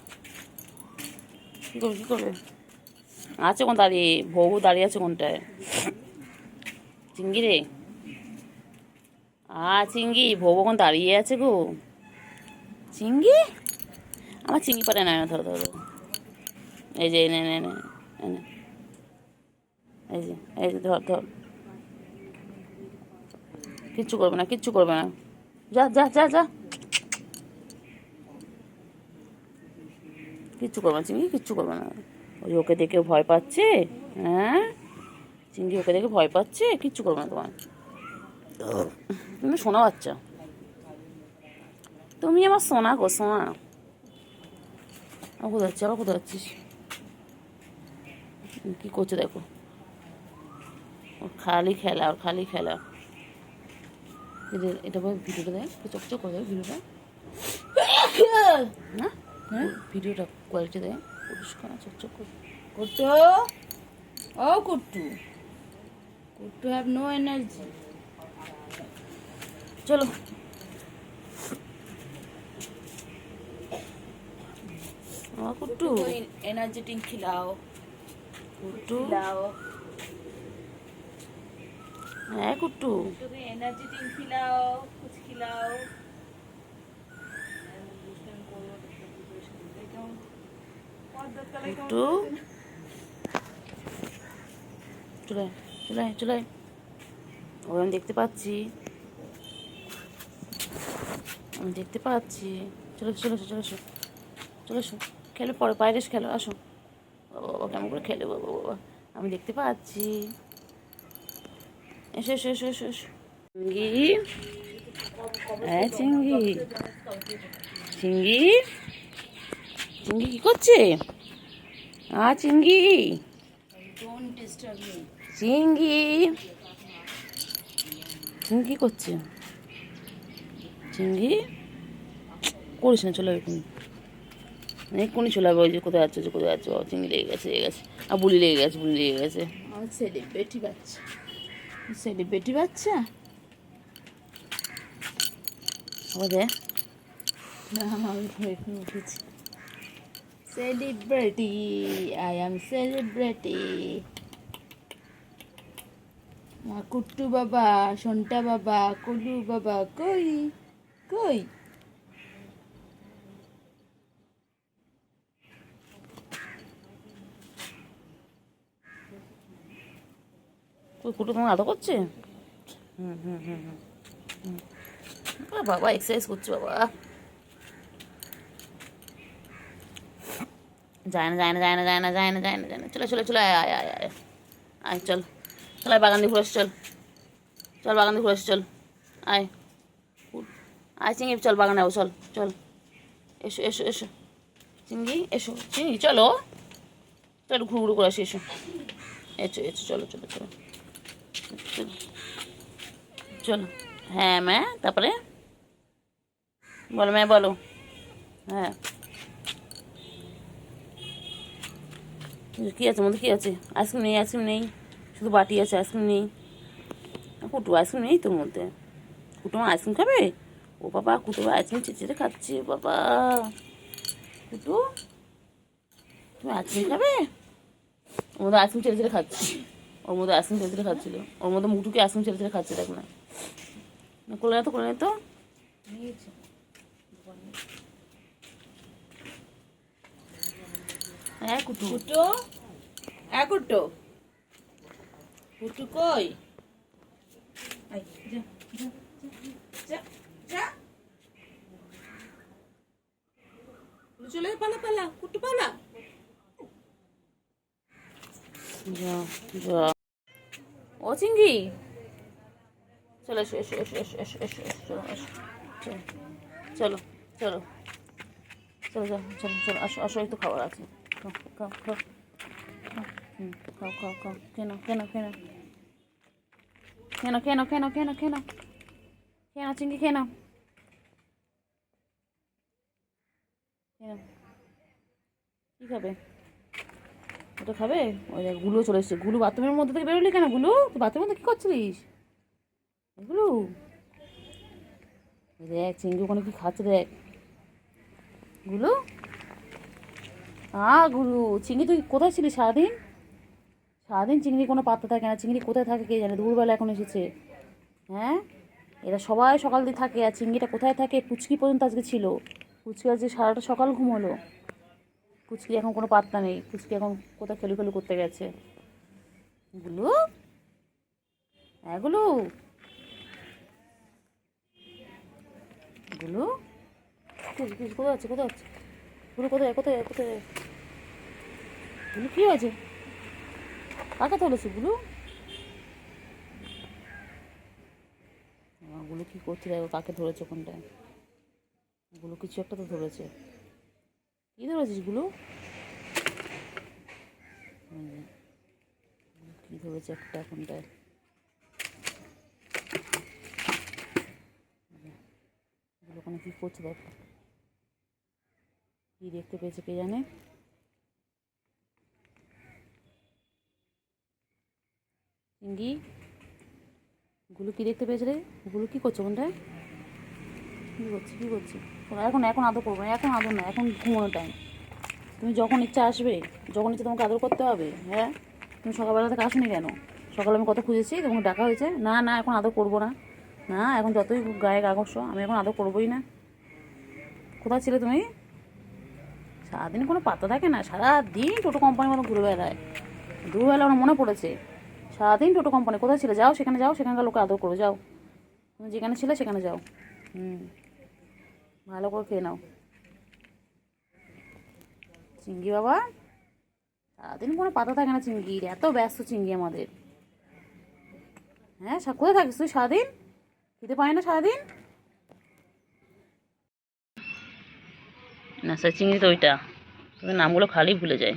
কী করবে কী করবে, আছে কোন দাঁড়িয়ে, ভৌ দাঁড়িয়ে আছে কোনটায়, চিংড়ি রে, চিংড়ি ভৌ কোন দাঁড়িয়ে আছে গো, চিংড়ি, আমার চিংড়ি পারে না, ধরো ধরো, এই যে এনে এনে এনে এনে, এই যে ধর ধর, কিচ্ছু করবে না, কিচ্ছু করবে না, যা যা যা যা, কিচ্ছু করবে না চিংড়ি, কিচ্ছু করবে না, ওই ওকে দেখে ভয় পাচ্ছে, হ্যাঁ চিংড়ি ওকে দেখে ভয় পাচ্ছে, কিচ্ছু করবে না তোমার, তুমি সোনা বাচ্চা, তুমি আমার সোনা গো সোনা, আমার কোথায় যাচ্ছিস, আবার কোথায় যাচ্ছিস, কী করছে দেখো, ওর খালি খেলা, ওর খালি খেলা, এটা বল ভিডিওটা দেয়, চকচক করে দেয় ভিডিওটা, না হ্যাঁ ভিডিওটা কোয়ালিটি দেয়, পরিষ্কার চকচক করে, কুট্টু, ও কুট্টু, কুট্টু হ্যাভ নো এনার্জি। চলো কুট্টু, एनर्जी ड्रिंक खिलाओ, কুট্টু, खिलाओ, হ্যাঁ কুট্টু, एनर्जी ड्रिंक खिलाओ, कुछ खिलाओ। কুট্টু, চলে চলে চলে, ও আমি দেখতে পাচ্ছি, আমি দেখতে পাচ্ছি, চলে চলে চলে এসো, চলে এসো, খেলো পরে, বাইরে এসে খেলো, আসো, বাবা বাবা কেমন করে খেলে, বাবা বাবা আমি দেখতে পাচ্ছি, এসো এসো এসো এসো এসো, চিংড়ি, হ্যাঁ চিংড়ি, চিংড়ি, চিংড়ি কী করছে, চিংড়ি, Don't disturb me. চিংড়ি, চিংড়ি কী করছে, চিংড়ি, করিস না, চলে এক্ষুনি, এক্ষুনি চলে যাবে, ওই যে কোথায় যাচ্ছে, কোথায় যাচ্ছে, বাবা চিংড়ি লেগে গেছে, লেগে গেছে, আর বুলি লেগে গেছে, বুলি লেগে গেছে, আমার সেলিব্রিটি বাচ্চা, সেলিব্রিটি বাচ্চা, আবার দে, না আমি ঘুরে উঠেছি, সেলিব্রিটি, আই এম সেলিব্রিটি, মা কুট্টু বাবা, সন্টা বাবা, কলু বাবা, কই কই, ওই কুটু তোমার আদর করছে, হুম হুম হুম হুম হুম, বাবা এক্সারসাইজ করছে বাবা, যায় না যায় না যায় না যায় না যায় না যায় না যায় না, চলে চলে চলে, আয় আয় আয় আয় আয়, চল চল, আয় বাগান দিয়ে ঘুরে আসি, চল চল বাগান দিয়ে ঘুরে আসি, চল আয়, আয় চিংড়ি চল বাগানে যাবো, চল চল, এসো এসো এসো চিংড়ি, এসো চিংড়ি, চলো চলো ঘুরু ঘুরু করে আসি, এসো এসো এসো, চলো চলো চলো চলো চলো, হ্যাঁ ম্যা, তারপরে বলো ম্যা বলো, হ্যাঁ কী আছে মধ্যে, কী আছে, আইসক্রিম নেই, আইসক্রিম নেই, শুধু বাটি আছে, আইসক্রিম নেই, কুটু আইসক্রিম নেই তোর মধ্যে, কুটু আমার আইসক্রিম খাবে, ও বাবা কুটু আইসক্রিম চেঁচে খাচ্ছে, বাবা কুটু তুমি আইসক্রিম খাবে, ওর মধ্যে আইসক্রিম ছেড়ে ছেড়ে খাচ্ছি, ওর মধ্যে আইসক্রিম ছেড়ে ছেড়ে খাচ্ছিল, ওর মধ্যে মুটুকে আইসক্রিম ছেড়ে ছেড়ে খাচ্ছে, দেখ না, কোলে না তো, কোলে না তো, হ্যাঁ কুটু, কুট্টু, হ্যাঁ কুট্টু, কুট্টু কই, আই, যা যা যা যা, চলে পালা পালা, কুট্টু পালা, যা যা, ও চিংড়ি, চলো এসো এসো এসো এসো এসো এসো এসো, চলো এসো, চলো চলো চলো চলো চলো চলো, আসো আসো, একটু খাবার আছে, খাও খাও খাও খাও, খাও খাও খাও, কেন কেন কেন কেন কেন কেন কেন কেন কেন চিংড়ি, কেন কেন কী খাবে, ওটা খাবে? ওই দেখ গুলো চলে এসছে। গুলো বাথরুমের মধ্যে থেকে বেরোলি কেন গুলো? তুই বাথরুমের মধ্যে কী করছিলিস? এগুলো দেখ চিংড়ি ওখানে কি খাচ্ছে দেখ। গুলো গুলো চিংড়ি তুই কোথায় ছিলি সারাদিন? সারাদিন চিংড়ি কোনো পাত্তা থাকে না। চিংড়ি কোথায় থাকে কে জানে, দুপুরবেলা এখন এসেছে। হ্যাঁ, এরা সবাই সকাল দিয়ে থাকে, আর চিংড়িটা কোথায় থাকে? পুচকি পর্যন্ত আজকে ছিল। পুচকি আজকে সারাটা সকাল ঘুমোলো। পুচকি এখন কোনো পাত্তা নেই। পুচকি এখন কোথায় খেলু খেলু করতে গেছে। গুলো এগুলো গুলো কোথায় আছে কোথায় আছে? গুলো কোথায় কোথায় কোথায়? গুলো কী হয়েছে? কাকে তুলেছে গুলো? গুলো কী করছে দেখো, কাকে ধরেছে কোনটায়? গুলো কিছু একটা তো ধরেছে। কী ধরেছিস গুলো? কী ধরেছে একটা কোনটায়? গুলো ওখানে কী করছে দেখো, কী দেখতে পেয়েছে কে জানে। চিঙ্গি গুলো কী দেখতে পেয়েছে রে? গুলো কী করছে কোনটায়? কী করছে কী করছে? এখন এখন আদর করবো না, এখন আদর না, এখন ঘুমানোর টাইম। তুমি যখন ইচ্ছা আসবে, যখন ইচ্ছা তোমাকে আদর করতে হবে। হ্যাঁ, তুমি সকালবেলা থেকে আসোনি কেন? সকালে আমি কত খুঁজেছি, তোমাকে ডাকা হয়েছে। না না, এখন আদর করবো না। না, এখন যতই গায়ে কাগজ আমি এখন আদর করবোই না। কোথায় ছিলে তুমি? সারাদিন কোনো পাত্তা থাকে না, সারাদিন টোটো কোম্পানির মতো ঘুরে বেড়ায়। দুবেলা আমার মনে পড়েছে, সারাদিন টোটো কোম্পানি। কোথায় ছিলে? যাও সেখানে, যাও সেখানকার লোকে আদর করো, যাও। তুমি যেখানে ছিলে সেখানে যাও। ভালো করে খেয়ে নাও। চিঙ্গি বাবা, সারাদিন কোনো পাতা থাকে না চিঙ্গির, এত ব্যস্ত চিঙ্গি আমাদের। হ্যাঁ, কোথায় থাকিস তুই সারাদিন? খেতে পাই না সারাদিন? না স্যার, চিংড়ি তো ওইটা, তোদের নামগুলো খালি ভুলে যায়।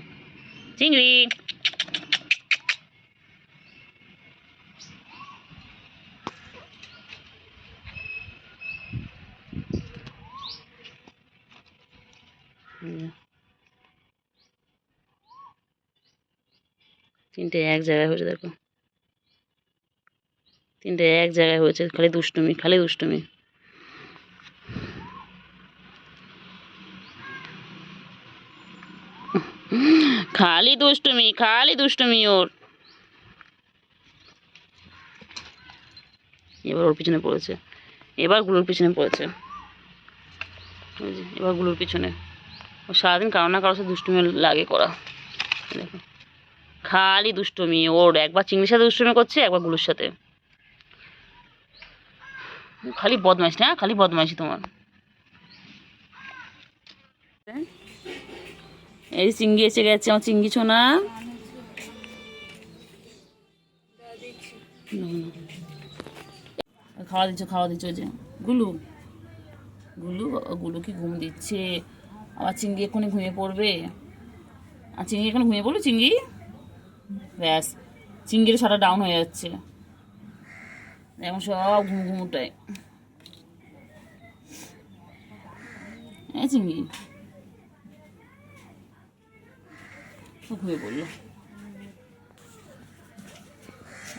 চিংড়ি তিনটে এক জায়গায় হয়েছে দেখো, তিনটে এক জায়গায় হয়েছে, খালি দুষ্টুমি খালি দুষ্টুমি। খালি দুষ্টুমি খালি দুষ্টুমি ওর। এবার ওর পিছনে পড়েছে, এবার গুলোর পিছনে পড়েছে। ওই যে এবার গুলোর পিছনে। ও সারাদিন কারো না কারোর সাথে দুষ্টুমি লাগে করা। দেখো খালি দুষ্টুমি ওর, একবার চিংড়ির সাথে দুষ্টুমি করছে, একবার গুলোর সাথে। খালি বদমাইশ না, খালি বদমাইশি তোমার। এই চিংড়ি এসে গেছে, আমার চিংড়ি ছোনা। খাওয়া দিচ্ছ খাওয়া দিচ্ছ, ওই যে গুলু গুলু গুলু কি ঘুম দিচ্ছে? আবার চিংড়ি এক্ষুনি ঘুমিয়ে পড়বে। আর চিংড়ি এখন ঘুমিয়ে পড়লো চিংড়ি। ব্যাস, চিংড়ির সারা ডাউন হয়ে যাচ্ছে এখন, সব ঘুমটায়। হ্যাঁ চিংড়ি ঘুমিয়ে পড়লো।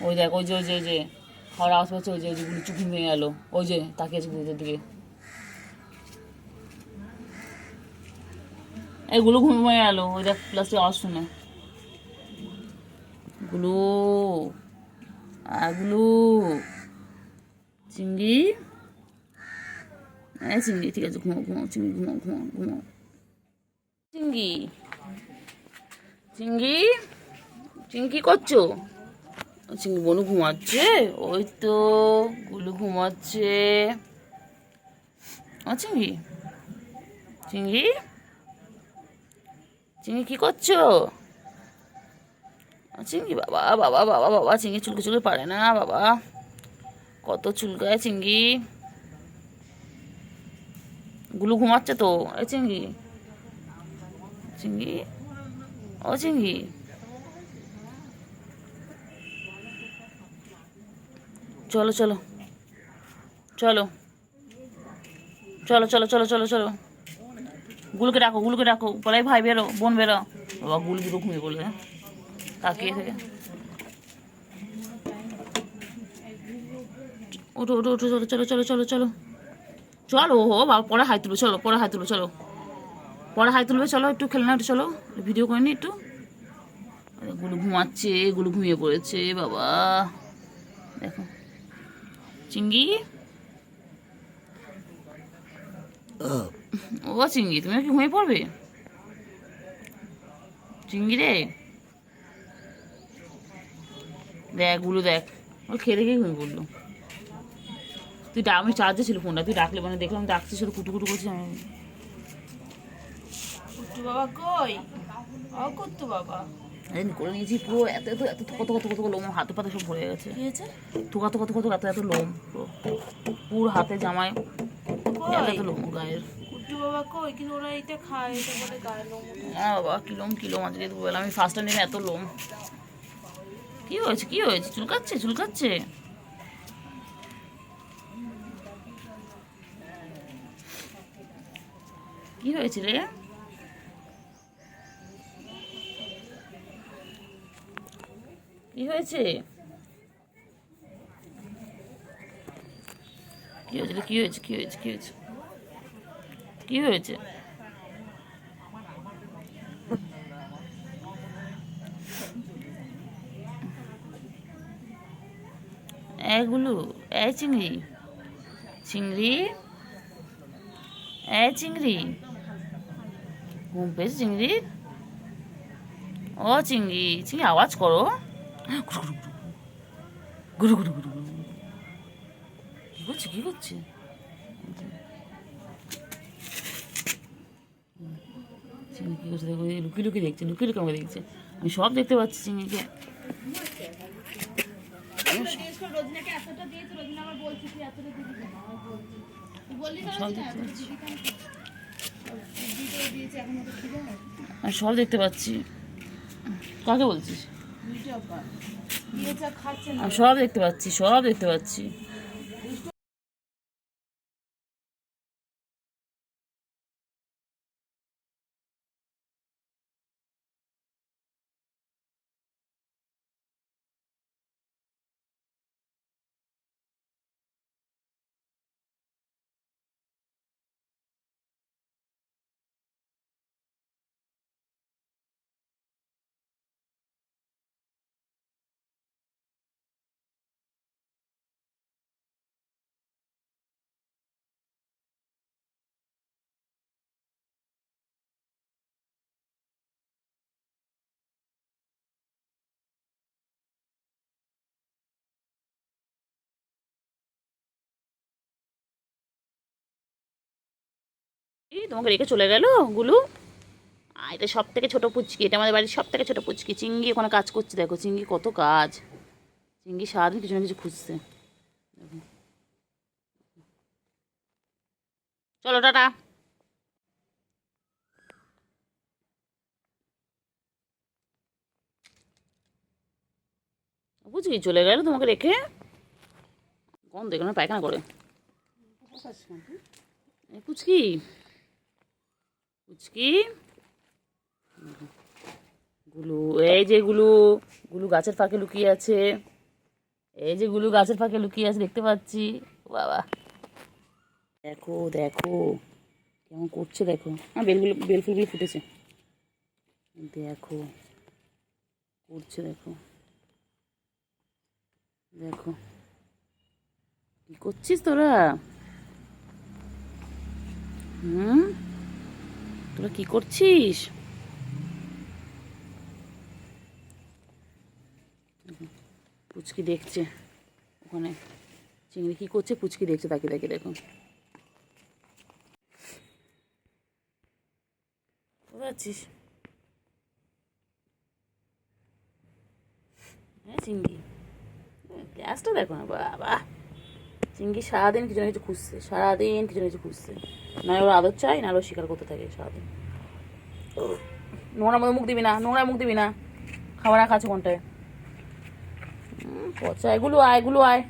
ওই দেখ, ওই যে ওই যে ওই যে খাওয়ার আওয়াজ পাচ্ছে, ওই যে ওই যে গুলো চুপ ভেঙে গেল। ওই যে তাকিয়েছে গুলোদের দিকে। এইগুলো ঘুমিয়ে গেল, ওই দেখ প্লাস্টিক আওয়াজ শুনে। গুলো গুলো চিংড়ি। হ্যাঁ চিংড়ি, ঠিক আছে, ঘুমাও ঘুমাও চিংড়ি, ঘুমাও ঘুমাও ঘুমাও। চিংড়ি চিংড়ি চিংড়ি কি করছো? চিংড়ি বনু ঘুমাচ্ছে, ওই তো গুলু ঘুমাচ্ছে। চিংড়ি চিংড়ি চিংড়ি কি করছো? চিংড়ি বাবা বাবা বাবা বাবা, চিংড়ি চুলকে চুলকে পারে না বাবা, কত চুলকায় চিংড়ি। গুলু ঘুমাচ্ছে তো। এই চিংড়ি চিংড়ি ও চিংড়ি, চলো চলো চলো চলো চলো চলো চলো চলো, গুলুকে ডাকো গুলুকে ডাকো, বলাই ভাই বেরো, বোন বেরো। বাবা গুলু ঘুমিয়ে পড়লো। তাকিয়ে থেকে। ওঠো ওঠো ওঠো, চলো চলো চলো চলো চলো চলো। ও বাবা, পরে হাই তুলবে, চলো পরে হাই তুলবে, চলো পরে হাই তুলবে, চলো একটু খেলে না, একটু চলো ভিডিও করে নি একটু। গুলু ঘুমাচ্ছে, গুলু ঘুমিয়ে পড়েছে বাবা। দেখো চিঙ্গি, ও চিঙ্গি তুমি কি ঘুমিয়ে পড়বে? চিঙ্গি রে, দেখ গুলো দেখ, ও খেয়ে দেখেই ঘুমিয়ে পড়লো। আমি চার্জে ছিল ফোনটা, তুই ডাকলে মানে দেখলাম ডাকছি, শুধু কুটু কুটু করছি আমি। কুট্টু বাবা কই? ও কুট্টু বাবা করে নিয়েছি পুরো, এত এত এত কত কত কত লোম, হাতে পাতে সব ভরে গেছে। কি হয়েছে? থোকা থোকা থোকা এত এত লোম, পুরো হাতে জামায় এত কই এত লোম গায়ের। কুট্টু বাবা কই? কিন্তু ওরা এটা খায়, এটা বলে গায়ে লোম ওঠে। হ্যাঁ বাবা, কিলোম আজকে দুবেলা আমি ফার্স্ট টাইম এত লোম। কি হয়েছে কি হয়েছে? চুলকাচ্ছে চুলকাচ্ছে? কি হয়েছে রে? কি হয়েছে? কি হয়েছে রে? কি হয়েছে কি হয়েছে কি হয়েছে কি হয়েছে? এগুলো, এই চিংড়ি, চিংড়ি, এই চিংড়ি, ঘুম পেয়েছে চিংড়ি? ও চিংড়ি, চিংড়ি আওয়াজ করো, গুরু গুরু গুরু গুরু। কি করছে কি করছে? চিংড়ি কি করছে দেখো, লুকিয়ে লুকিয়ে দেখছে, লুকিয়ে লুকিয়ে আমাকে দেখছে। আমি সব দেখতে পাচ্ছি চিংড়িকে। সব দেখতে পাচ্ছি, আমি সব দেখতে পাচ্ছি। কাকে বলছিস? আমি সব দেখতে পাচ্ছি, সব দেখতে পাচ্ছি। এই তোমাকে রেখে চলে গেল গুলু। এটা সব থেকে ছোট পুচকি, এটা আমাদের বাড়ির সব থেকে ছোট পুচকি। চিঙ্গি ওখানে কাজ করছে, দেখো চিঙ্গি কত কাজ। চিঙ্গি সারাদিন কিছু না কিছু খুঁজছে। চলো টাটা। পুচকি চলে গেল তোমাকে রেখে। কোন দেখো না পায়খানা করে। পুচকি, পুচকি, গুলু, এই যে গুলু, গুলু গাছের ফাঁকে লুকিয়ে আছে। এই যে গুলু গাছের ফাঁকে লুকিয়ে আছে, দেখতে পাচ্ছি। বাবা দেখো দেখো কেমন করছে, দেখো বেলগুলো, বেল ফুলগুলো ফুটেছে, দেখো করছে, দেখো দেখো কি করছিস তোরা? তোরা কি করছিস? পুচকি দেখছে ওখানে, চিংড়ি কি করছে, পুচকি দেখছে, তাকে দেখে দেখো। বুঝছিস? হ্যাঁ চিংড়ি, গ্যাসটা দেখো না বাবা। চিংড়ি সারাদিন কিছু না কিছু খুঁজছে, সারাদিন কিছু না কিছু খুঁজছে। না ওর আদর চাই, না ওর শিকার করতে থাকে সারাদিন। নোংরা মধ্যে মুখ দিবি না, নোংরা মুখ দিবি না। খাবার রাখা আছে কোনটায়? পচা, এগুলো আয়, এগুলো আয়,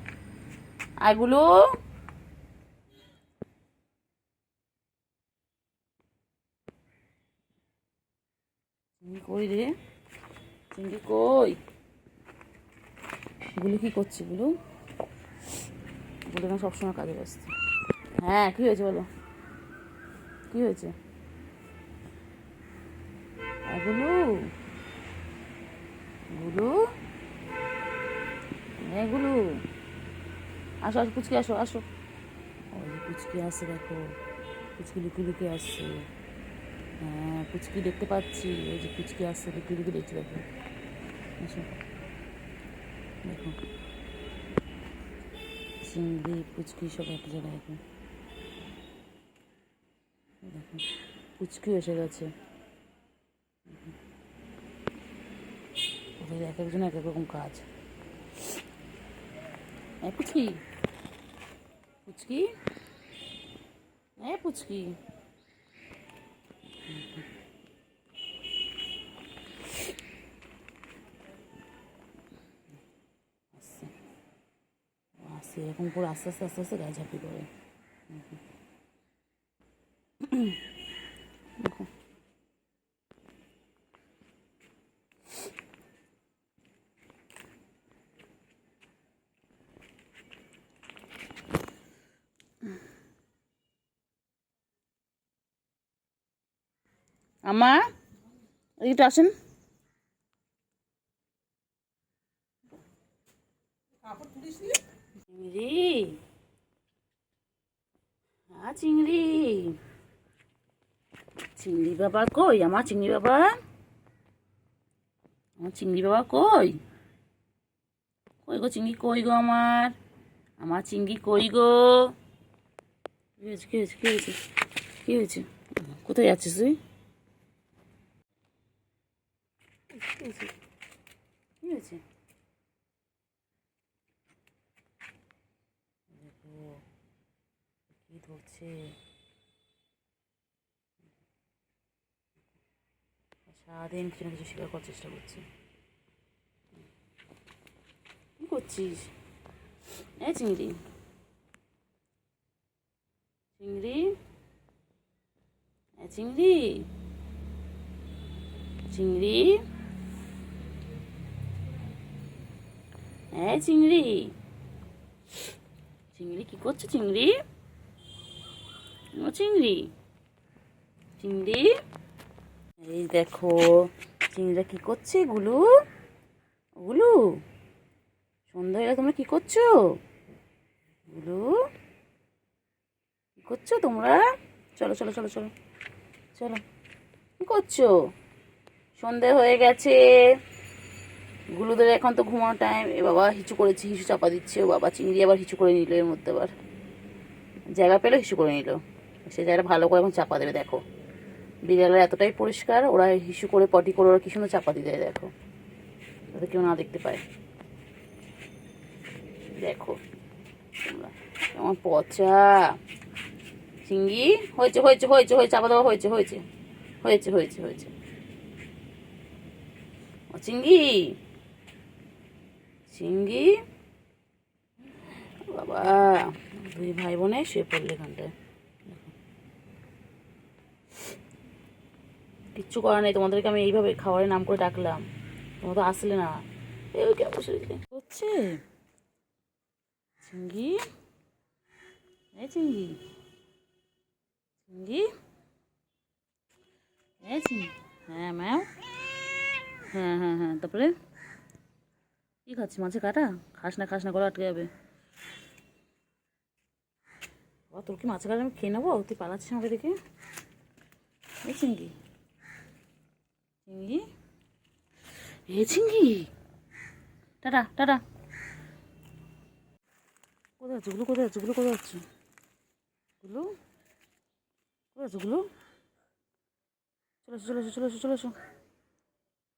আয়গুলো। কই রে চিংড়ি কই? গুলো কি করছে গুলো? গুলো না সবসময় কাজে ব্যস্ত। হ্যাঁ, কী হয়েছে বলো? কী হয়েছে? গুলো গুলো হ্যাঁ গুলো, আসো আসো পুচকি, আসো আসো। ওই যে পুচকি আসছে, দেখো পুচকি লুকিয়ে লুকিয়ে আসছে। হ্যাঁ, পুচকি দেখতে পাচ্ছি, ওই যে পুচকি আসছে, লুকিয়ে লুকিয়ে দেখছি, দেখো। আসো, দেখো চিংড়ি পুচকি সব এক জায়গায় দেখো। দেখো পুচকি এসে গেছে। ওদের এক একজন এক এক রকম কাজ। পুচকি পুচকি পুচকি, আসছে আসছে, এরকম করে আস্তে আস্তে আস্তে আস্তে গায়ে ঝাঁপি করে। দেখো আমা, একটু আসেন। চিংড়ি, চিংড়ি, চিংড়ি বাবা কই? আমার চিংড়ি বাবা, আমার চিংড়ি বাবা কই? কই গো চিংড়ি, কই গো আমার? আমার চিংড়ি কই গো? কি হয়েছে, কি হয়েছে, কি হয়েছে, কি হয়েছে? কোথায় যাচ্ছিস তুই? কি হয়েছে, কি হয়েছে? দেখো কি ধরছে, সারাদিন কিছু না কিছু শিকার করার চেষ্টা করছি। কি করছিস? চিংড়ি, চিংড়ি, চিংড়ি, চিংড়ি, চিংড়ি, চিংড়ি কি করছো চিংড়ি? ও চিংড়ি, চিংড়ি, এই দেখো চিংড়িটা কি করছে গুলু, গুলু সন্ধ্যা হয়ে গেলে তোমরা কি করছো? গুলু কি করছো তোমরা? চলো চলো চলো চলো চলো, কি করছো? সন্ধে হয়ে গেছে, গুলুদের এখন তো ঘুমানোর টাইম। এ বাবা হিচু করেছে, হিচু চাপা দিচ্ছে। ও বাবা, চিংড়ি আবার হিচু করে নিল, এর মধ্যে আবার জায়গা পেলো হিসু করে নিল। সে জায়গাটা ভালো করে এখন চাপা দেবে। দেখো বিড়ালের এতটাই পরিষ্কার, ওরা হিসু করে পটি করে ওরা কি সুন্দর চাপা দিয়ে দেয়, দেখো যাতে কেউ না দেখতে পায়। দেখো তোমরা কেমন পচা চিংড়ি। হয়েছে হয়েছে হয়েছে হয়েছে, চাপা দেওয়া হয়েছে হয়েছে হয়েছে হয়েছে হয়েছে। ও চিংড়ি, চিংড়ি বাবা, দুই ভাই বোনে শুয়ে পড়লে এখানটায়। কিচ্ছু করার নেই, তোমাদেরকে আমি এইভাবে খাবারের নাম করে ডাকলাম, তোমরা তো আসলে না। হচ্ছে চিংড়ি, চিংড়ি, চিংড়ি, চিংড়ি, হ্যাঁ ম্যাম, হ্যাঁ হ্যাঁ হ্যাঁ। তারপরে কি খাচ্ছি? মাছের কাটা? খাস না খাস না, গলা আটকে যাবে। তোর কি মাছের কাটা আমি খেয়ে নেবো? তুই পালাচ্ছিস আমাকে দেখে। এই চিংড়ি, চিংড়ি, চিংড়ি, টাটা টাটা। কোথায় যাচ্ছে গুলো? কোথায় যাচ্ছে গুলো? কোথায় যাচ্ছে গুলো? কোথায় যাচ্ছে গুলো? চলে এসো চলে এসো চলে এসো চলে এসো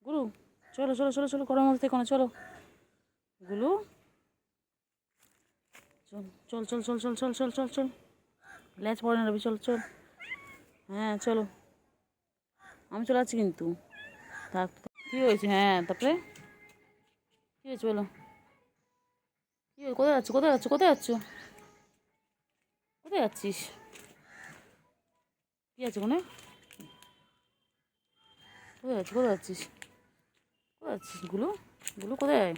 গুরু, চলো চলো চলো চলো, করার মধ্যে থেকে না, চলো গুলু, চল চল চল চল চল চল চল চল, ল্যাচ পড়ে না রবি, চল চল। হ্যাঁ চলো, আমি চলে যাচ্ছি কিন্তু। থাক, কী হয়েছে? হ্যাঁ তারপরে কী হয়েছে বলো? কী হয়েছে? কোথায় যাচ্ছ কোথায় যাচ্ছ কোথায় যাচ্ছ কোথায় যাচ্ছিস? কী আছে কোনে? কোথায় যাচ্ছিস কোথায় যাচ্ছিস? কোথায় আছিস গুলো? গুলো কোথায়?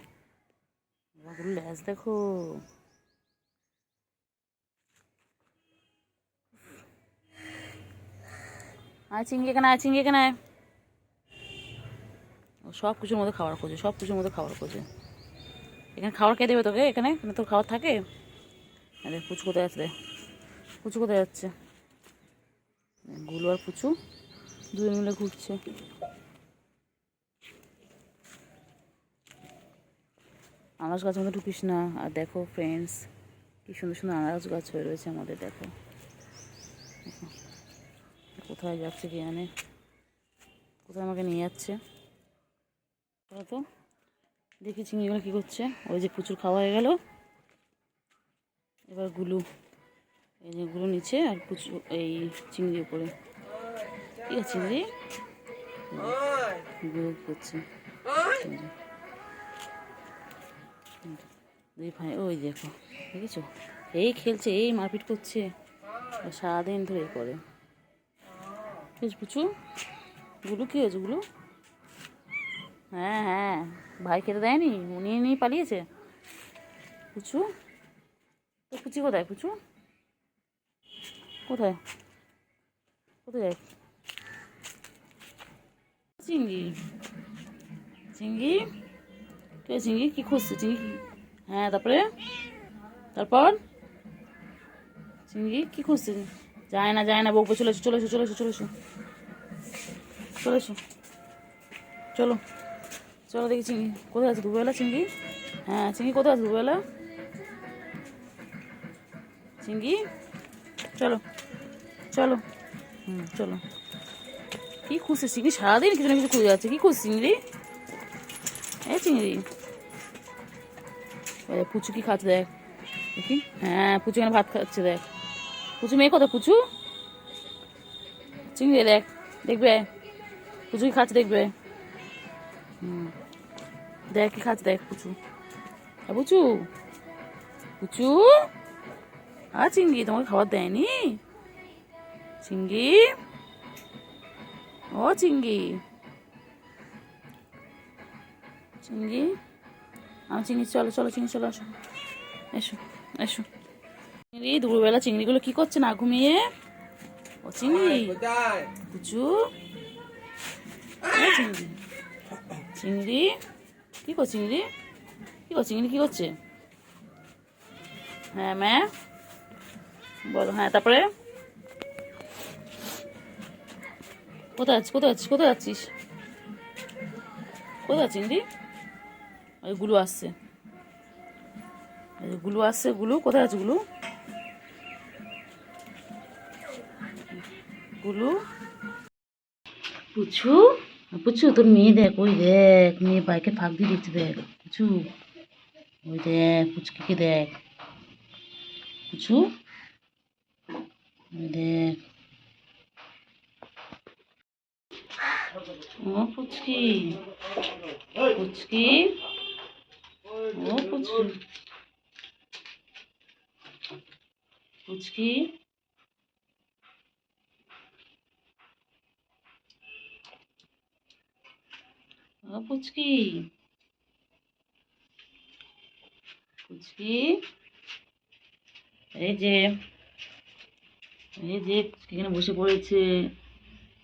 গুলো ল্যাজ দেখো। আয় চিংড়ি এখানে, আয় চিংড়ি এখানে আয়। ও সব কিছুর মধ্যে খাবার খোঁজে, সব কিছুর মধ্যে খাবার খোঁজে। এখানে খাবার কে দেবে তোকে? এখানে এখানে তোর খাবার থাকে? আরে পুচু কোথায় আছে? পুচু কোথায় যাচ্ছে? গুলো আর পুচু দুজন মিলে ঘুরছে। আনারস গাছের মধ্যে ঢুকিস না। আর দেখো ফ্রেন্ডস, কি সুন্দর সুন্দর আনারস গাছ হয়ে রয়েছে আমাদের। দেখো কোথায় যাচ্ছে কি জানে, কোথায় আমাকে নিয়ে যাচ্ছে। তো দেখি চিংড়িগুলো কী করছে। ওই যে প্রচুর খাওয়া হয়ে গেল, এবার গুলু, এই যে গুলো নিচে আর প্রচুর এই চিংড়ি উপরে। ঠিক আছে চিংড়ি গুলো করছে দুই ভাই। ওই দেখো দেখেছো, এই খেলছে, এই মারপিট করছে, সারাদিন ধরে করে। ঠিক আছে পুচু, গুলো কী হয়েছে গুলো? হ্যাঁ হ্যাঁ, ভাই খেতে দেয়নি, নিয়ে নিয়ে পালিয়েছে পুচু। তো পুচি কোথায়? পুচু কোথায়? কোথায় চিংড়ি? চিংড়ি কে? চিংড়ি কী খুঁজছে চিংড়ি? হ্যাঁ তারপরে, তারপর চিংড়ি কী খুঁজছে? যায় না যায় না, বকবো। চলে এসো চলে এসো চলে এসো চলে এসো চলে এসো, চলো চলো দেখি চিংড়ি কোথায় আছে। দুবেলা চিংড়ি? হ্যাঁ চিংড়ি কোথায় আছে দুবেলা? চিংড়ি চলো চলো, চলো। কী খুঁজছে চিংড়ি? সারাদিন কিছু না কিছু খুঁজে যাচ্ছে। কী খুঁজছে চিংড়ি? এই চিংড়ি পুচু কি খাচ্ছে দেখ দেখি। হ্যাঁ পুচু এখানে ভাত খাচ্ছে দেখ। পুচু মেয়ে কোথায়? পুচু চিংড়ি দেখ, দেখবে পুচু কি খাচ্ছে দেখবে। দেখ কি খাচ্ছে দেখ পুচু। পুচু পুচু আর চিংড়ি তোমাকে খাবার দেয়নি? চিংড়ি ও চিংড়ি, চিংড়ি আমার চিংড়ি, চলো চলো চিংড়ি চলো, আসো এসো এসো। চিংড়ি দুপুরবেলা চিংড়িগুলো কি করছে না ঘুমিয়ে? ও চিংড়ি পুচু, চিংড়ি চিংড়ি কী করছে? চিংড়ি কী করছে? চিংড়ি কী করছে? হ্যাঁ ম্যা বলো। হ্যাঁ তারপরে কোথায় আছিস? কোথায় আছিস? কোথায় যাচ্ছিস? কোথায় চিংড়ি? ওই গুলো আসছে, গুলো আসছে। গুলো কোথায় আছে? গুলো গুলো পুচু, পুচু তোর মেয়ে দেখ, ওই দেখ মেয়ে বাইকে ফাঁক দিয়ে দিচ্ছে দেখ পুচু। ওই দেখ পুচকিকে দেখ পুচু, ওই দেখ। ও পুচকি, পুচকি ও পুচকি, পুচকি ও পুচকি, পুচকি এই যে, এই যে এখানে বসে পড়েছে।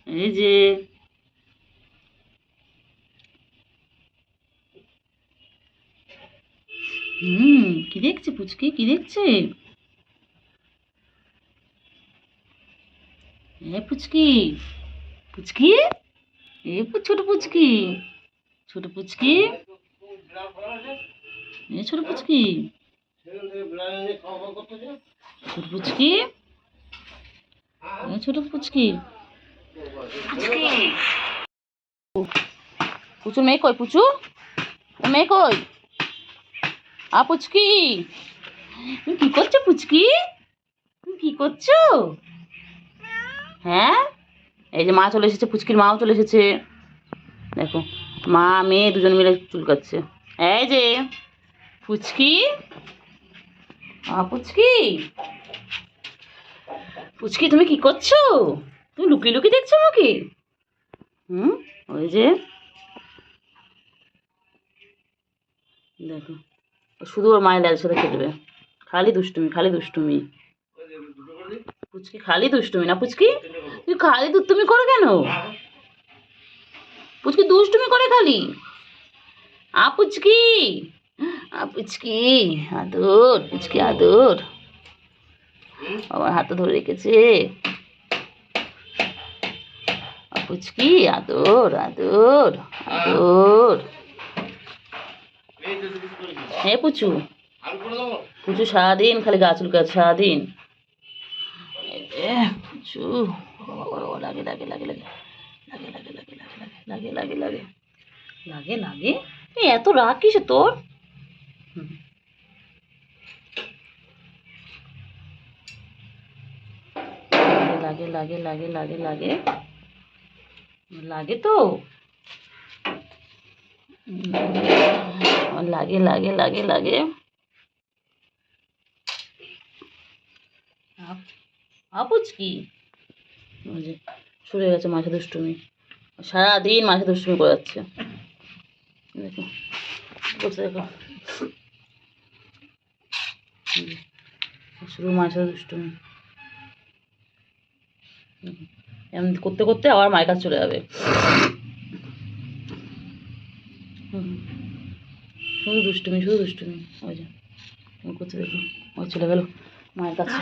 এই যে কি দেখছে পুচকি? কি দেখছে? এ পুচকি, পুচকি এ ছোট পুচকি, ছোট পুচকি এ ছোট পুচকি, ছোট পুচকি এ ছোট পুচকি। পুচুর মেয়ে কই? পুচু মেয়ে কই? পুচকি তুমি কি করছো? পুচকি তুমি কি করছো? হ্যাঁ এই যে মা চলে এসেছে, পুচকির মাও চলে এসেছে। দেখো মা মেয়ে দুজন মিলে চুল কাটছে। এই যে পুচকি, পুচকি, পুচকি তুমি কি করছো? তুমি লুকিয়ে লুকিয়ে দেখছো আমাকে? ওই যে দেখো ও শুধু ওর মায়ের লালের সাথে খেলবে, খালি দুষ্টুমি খালি দুষ্টুমি। পুচকি খালি দুষ্টুমি না পুচকি, তুই খালি দুষ্টুমি করো কেন? পুচকি দুষ্টুমি করে খালি। পুচকি পুচকি আদর, পুচকি আদর, আমার হাতে ধরে রেখেছে। পুচকি আদর আদর আদর। হ্যাঁ পুচু, পুচু সারাদিন খালি গা চুলকাচ্ছে সারাদিন। পুচু লাগে লাগে লাগে লাগে লাগে লাগে লাগে লাগে লাগে লাগে লাগে লাগে। এত রাগ কিসে তোর? লাগে লাগে লাগে লাগে লাগে লাগে তো লাগে লাগে লাগে লাগে। পুচকি শুরু হয়ে গেছে মাঝে দুষ্টুমি, সারাদিন মাঝে দুষ্টুমি করে যাচ্ছে। দেখো বসে দেখো শুরু মাঝে দুষ্টুমি, এমন করতে করতে আবার মায়ের কাছে চলে যাবে। শুধু দুষ্টুমি শুধু দুষ্টুমি। ওই যে করতে দেখো, ওই চলে গেল মায়ের কাছে।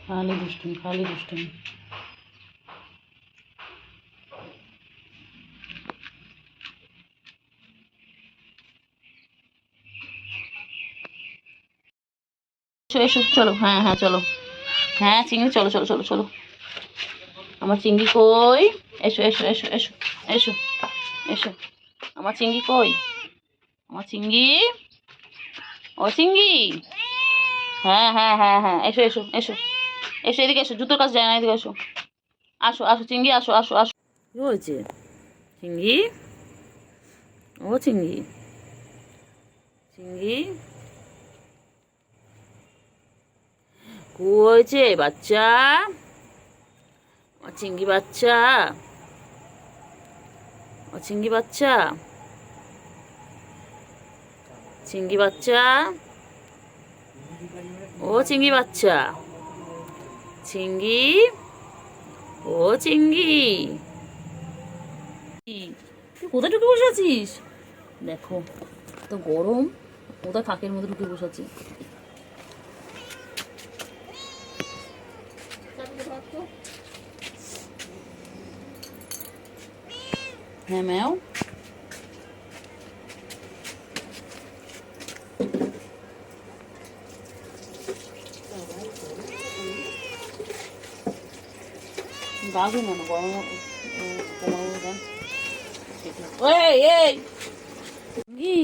খালি দুষ্টুমি খালি দুষ্টুমি। এসো এসো চলো, হ্যাঁ হ্যাঁ চলো, হ্যাঁ চিংড়ি চলো চলো চলো চলো। আমার চিংড়ি কই? এসো এসো এসো এসো এসো এসো। আমার চিংড়ি কই? আমার চিংড়ি, ও চিংড়ি, হ্যাঁ হ্যাঁ হ্যাঁ হ্যাঁ এসো এসো এসো এসো, এদিকে এসো, জুতোর কাছে যায় না, এদিকে এসো, আসো আসো চিংড়ি আসো আসো আসো। কি হয়েছে চিংড়ি? ও চিংড়ি, চিংড়ি কি হয়েছে বাচ্চা? আমার চিংড়ি বাচ্চা, ও চিংড়ি বাচ্চা, চিংড়ি বাচ্চা, ও চিংড়ি বাচ্চা, চিংড়ি, ও চিংড়ি, তুই কোথায় ঢুকে বসে আছিস? দেখো তো গরম, কোথায় ফাঁকের মধ্যে ঢুকে বসে আছি। হ্যাঁ ম্যাও, বাঘে মনে গরম চিংড়ি,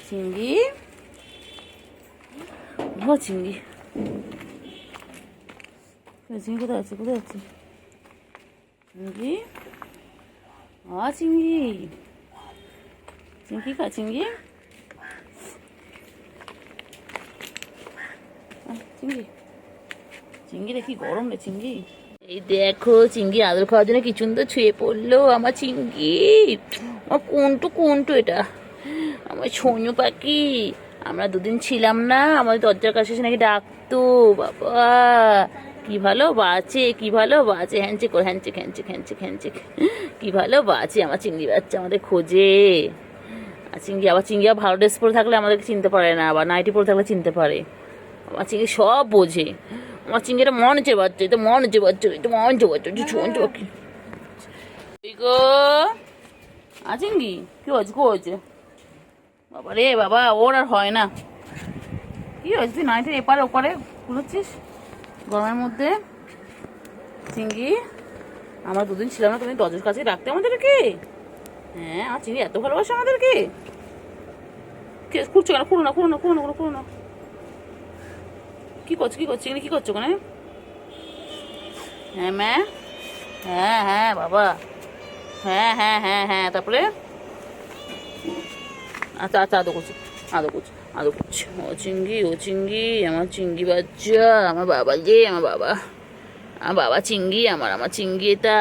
চিংড়ি, ও চিংড়ি, চিংড়ি কোথায় আছে কোথায় আছে? চিংড়ি, চিংড়ি, চিংড়ি খা চিংড়ি, চিংড়ি, চিংড়ি দেখি গরম রে চিংড়ি। এই দেখো চিংড়ি আদর খাওয়ার জন্য কি সুন্দর ছুঁয়ে পড়লো আমার চিংড়ি। আমার কোনটু কোনটু এটা, আমার ছোঁয় পাখি। আমরা দুদিন ছিলাম না, আমার দরজার কাছে এসে নাকি ডাকতো। বাবা কি ভালো বাঁচে, কি ভালো বাঁচে, হ্যান্ডশেক করে হ্যান্ডশেক হ্যান্ডশেক হ্যান্ডশেক হ্যান্ডশেক। কি ভালো বাঁচে আমার চিংড়ি বাচ্চা, আমাদের খোঁজে। আর চিংড়ি আবার চিংড়ি আবার ভালো ড্রেস পরে থাকলে আমাদেরকে চিনতে পারে না, আবার নাইটি পরে থাকলে চিনতে পারে। আমার চিংড়ি সব বোঝে। আমার চিংড়িটা মন হচ্ছে বাচ্চা, এটা মন হচ্ছে বাচ্চা, এটা মন হচ্ছে বাচ্চা, ছোঁচ পাখি গো। চিংড়ি কি হয়েছে কি হয়েছে? বাবা রে বাবা, ওর আর হয় না। কি হয়েছে তুই নাইটের এপারে ওপারে খুলেছিস গরমের মধ্যে? চিংড়ি আমরা দুদিন ছিলাম না, তুমি দরজার কাছে রাখতে আমাদেরকে। হ্যাঁ আমার চিংড়ি এত ভালোবাসে আমাদেরকে। খুঁড়ছো কেন? খুঁড়ো না খুঁড়ো না খুঁড়ো না খুঁড়ো না। কি করছো কি করছো চিংড়ি, কি করছো ওখানে? হ্যাঁ ম্যা, হ্যাঁ হ্যাঁ বাবা, হ্যাঁ হ্যাঁ হ্যাঁ হ্যাঁ তারপরে আচ্ছা আচ্ছা, আদৌ করছি, আদৌ করছি, আদৌ করছি। ও চিঙ্গি, আমার চিঙ্গি বাচ্চা, আমার বাবা যে, আমার বাবা চিঙ্গি, আমার চিঙ্গি এটা।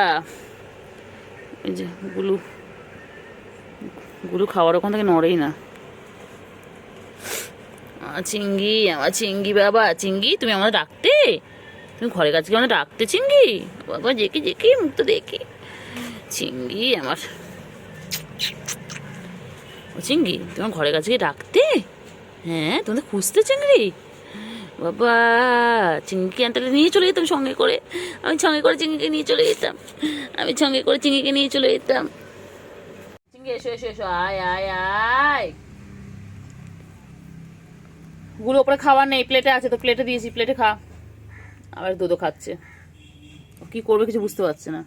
এই যে গুলু, গুলু খাওয়ার ওখান থেকে নড়েই না। আমার চিঙ্গি বাবা, চিঙ্গি তুমি আমাদের ডাকতে, তুমি ঘরের কাছে আমাদের ডাকতে চিঙ্গি বাবা, জেকে মুখ তো দেখি। চিঙ্গি আমার, ও চিঙ্গি তোমার ঘরের কাছে গিয়ে ডাকতে, হ্যাঁ তোমাদের খুঁজতে চিংড়ি বাবা। চিংড়িকে আনতে নিয়ে চলে যেতাম সঙ্গে করে, আমি সঙ্গে করে চিংড়িকে নিয়ে চলে যেতাম, আমি সঙ্গে করে চিংড়িকে নিয়ে চলে যেতাম। চিংড়ি এসো এসো এসো, আয় আয় আয়। গুলো ওপরে খাবার নেই, প্লেটে আছে তো, প্লেটে দিয়েছি, প্লেটে খা। আবার দুধও খাচ্ছে, কি করবে কিছু বুঝতে পারছে না।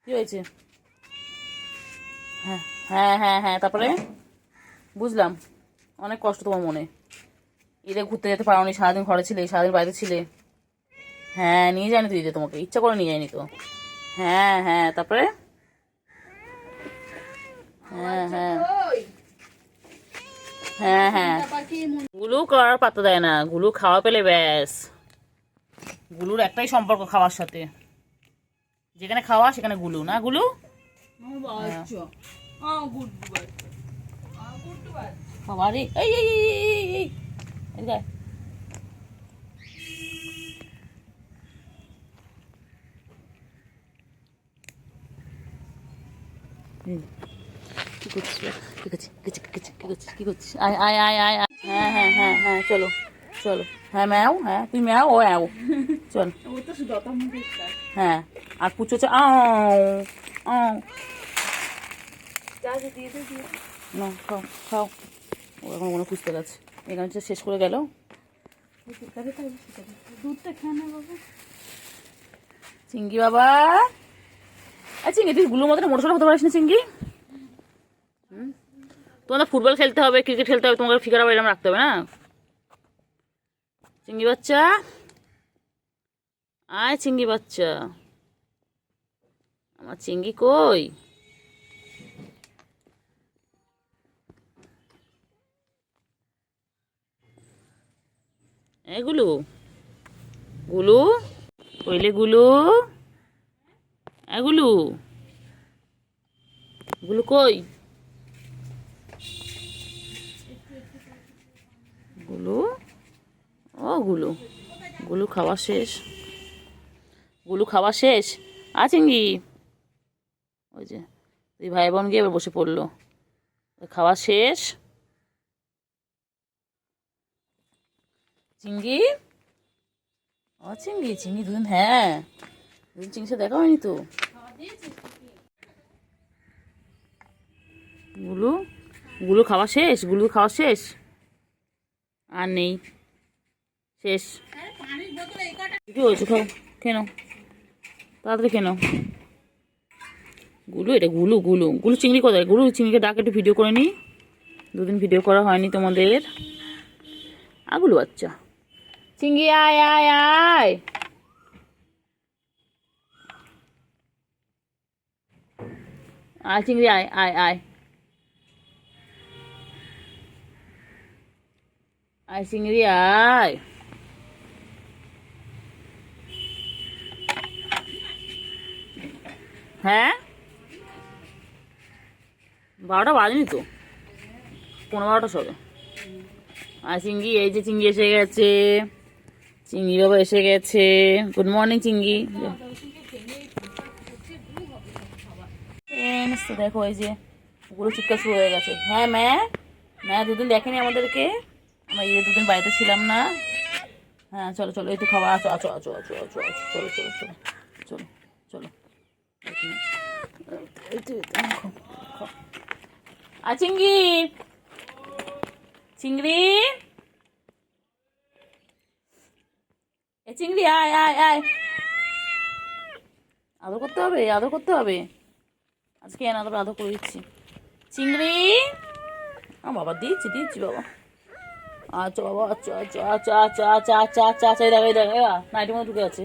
কি হয়েছে? হ্যাঁ হ্যাঁ হ্যাঁ হ্যাঁ, তারপরে বুঝলাম অনেক কষ্ট তোমার মনে, ঈদে ঘুরতে যেতে পারোনি, সারাদিন ঘরে ছিলে, সারাদিন বাড়িতে ছিলে। হ্যাঁ নিয়ে যায়নি তো ঈদে, তোমাকে ইচ্ছা করে নিয়ে যায়নি তো। হ্যাঁ হ্যাঁ, তারপরে হ্যাঁ হ্যাঁ হ্যাঁ হ্যাঁ, গুলু করার পাত্তা দেয় না, গুলু খাওয়া পেলে ব্যাস। গুলুর একটাই সম্পর্ক খাওয়ার সাথে, যেখানে খাওয়া সেখানে গুলু, না গুলু? বাবা রে, এই এই এই এই এই, এদিকে আয়। কি করছিস? কি করছিস? কি করছিস? কি করছিস? আয় আয় আয় আয় আয়। হ্যাঁ হ্যাঁ হ্যাঁ হ্যাঁ, চলো চলো। হ্যাঁ ম্যাও, হ্যাঁ তুই ম্যাও, ও অ্যাও, চল। হ্যাঁ, আর পুচো হচ্ছে আও আও। না খাও খাও, ও এখন মনে খুঁজতে গেছে, এখানে শেষ করে গেল। দুধটা খেয়ে না বাবা। চিঙ্গি বাবা, চিঙ্গি তুই গুলোর মতন মোটর হতে পারিস না চিঙ্গি। তোমাদের ফুটবল খেলতে হবে, ক্রিকেট খেলতে হবে, তোমাকে ফিগার আবার এরকম রাখতে হবে না। চিঙ্গি বাচ্চা, আয় চিঙ্গি বাচ্চা, আমার চিঙ্গি কই? এ গুলু, গুলু কইলে গুলু, এ গুলু, গুলু কই? গুলু, ও গুলু, গুলু খাওয়া শেষ, গুলু খাওয়া শেষ। চিঙ্গি, ওই যে তুই ভাই বোন গিয়ে এবার বসে পড়লো, খাওয়া শেষ। চিঙ্গি, ও চিঙ্গি, চিঙ্গি দুদিন, হ্যাঁ দুদিন চিঙ্গির সাথে দেখা হয়নি তো। গুলু, গুলু খাওয়া শেষ, গুলু খাওয়া শেষ, আর নেই, শেষ। কি হয়েছে? খাও, কেন তাড়াতাড়ি কেন? গুলু, এটা গুলু, গুলু গুলু চিংড়ি কোথায়? গুলু চিংড়িকে ডাক, একটু ভিডিও করে নি, দুদিন ভিডিও করা হয়নি তোমাদের। গুলু বাচ্চা, চিংড়ি আয় আয় আয়, আয় চিংড়ি আয় আয় আয়, আয় চিংড়ি আয়। হ্যাঁ 12টা বাজেনি তো, 11:15 সবে। আর চিঙ্গি, এই যে চিঙ্গি এসে গেছে, চিঙ্গি বাবা এসে গেছে। Good morning Chingi. দেখো এই যে পুরো চিৎকার শুরু হয়ে গেছে। হ্যাঁ ম্যা দুদিন দেখেনি আমাদেরকে, আমরা এই দুদিন বাড়িতে ছিলাম না। হ্যাঁ চলো চলো, এই তো খাওয়া, আছো আছো আছো আছো আছো আছো, চলো চলো চলো চলো চলো। চিংড়ি, চিংড়ি, এ চিংড়ি আয় আয় আয়, আদর করতে হবে, আদর করতে হবে আজকে, আদর আদর করে দিচ্ছি। চিংড়ি, বাবা দিচ্ছি দিচ্ছি বাবা, আচ্ছা বাবা, আচ্ছা আচ্ছা আচ্ছা আচ্ছা আচ্ছা আচ্ছা আচ্ছা আচ্ছা, এই দেখো এই দেখো, নাইটির মধ্যে ঢুকে আছে।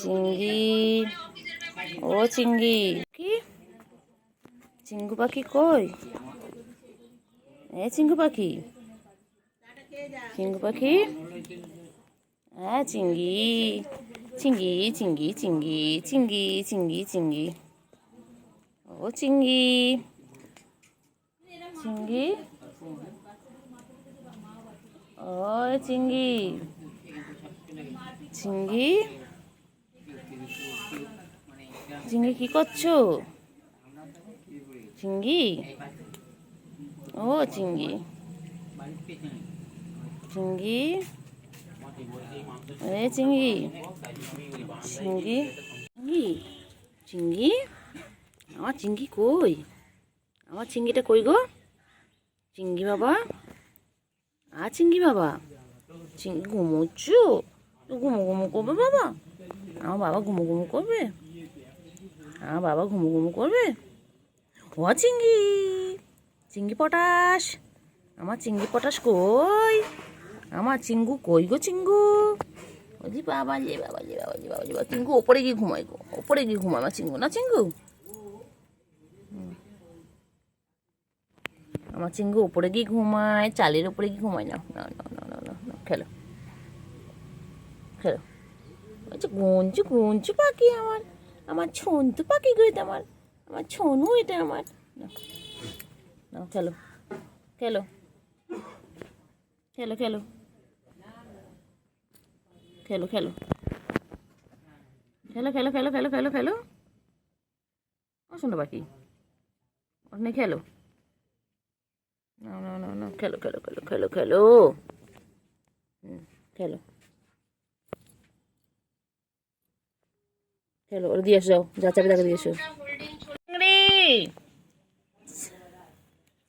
চিংড়ি, ও চিংড়ি কি, চিঙ্গু পাখি কই? চিঙ্গু পাখি, চিঙ্গু পাখি, হ্যাঁ চিঙ্গি, চিঙ্গি চিঙ্গি চিঙ্গি চিঙ্গি চিঙ্গি চিঙ্গি, ও চিঙ্গি, চিঙ্গি, ও চিঙ্গি, চিঙ্গি, চিঙ্গি কি করছো? চিঙ্গি, ও চিঙ্গি, চিঙ্গি, চিঙ্গি, চিঙ্গি, চিঙ্গি, চিঙ্গি, আমার চিঙ্গি কই? আমার চিঙ্গিটা কই গো? চিঙ্গি বাবা, চিঙ্গি বাবা, চিঙ্গি ঘুমোচ্ছো? ঘুমো ঘুমো করবে বাবা? আমার বাবা ঘুমো ঘুমো করবে? আমার বাবা ঘুমো ঘুমো করবে? ও চিঙ্গি, চিঙ্গি পটাশ, আমার চিঙ্গি পটাশ কই? আমার চিঙ্গু কই গো চিঙ্গু? ওজি বাবা যে বাবা যে বাবা যে বাবা যে বাবা, চিঙ্গু ওপরে গিয়ে ঘুমাই গো, ওপরে গিয়ে ঘুমায় আমার চিঙ্গু, না চিঙ্গু? আমার চিঙ্গু ওপরে গিয়ে ঘুমায়, চালের ওপরে গিয়ে ঘুমায় না, না না না না না না, খেলো খেলো। আচ্ছা গুঞ্চু গুঞ্চু পাখি আমার, আমার ছন্তু পাখি গো এটা আমার, আমার ছনু এটা আমার, না না, খেলো খেলো খেলো খেলো খেলো খেলো খেলো খেলো খেলো খেলো খেলো খেলো, ও শোনো পাখি, ওখানে খেলো, না না না না, খেলো খেলো খেলো খেলো খেলো, খেলো খেলো, ওরা দিয়ে এসো, যাও যা চাবি তাকে দিয়ে এসো। চিংড়ি,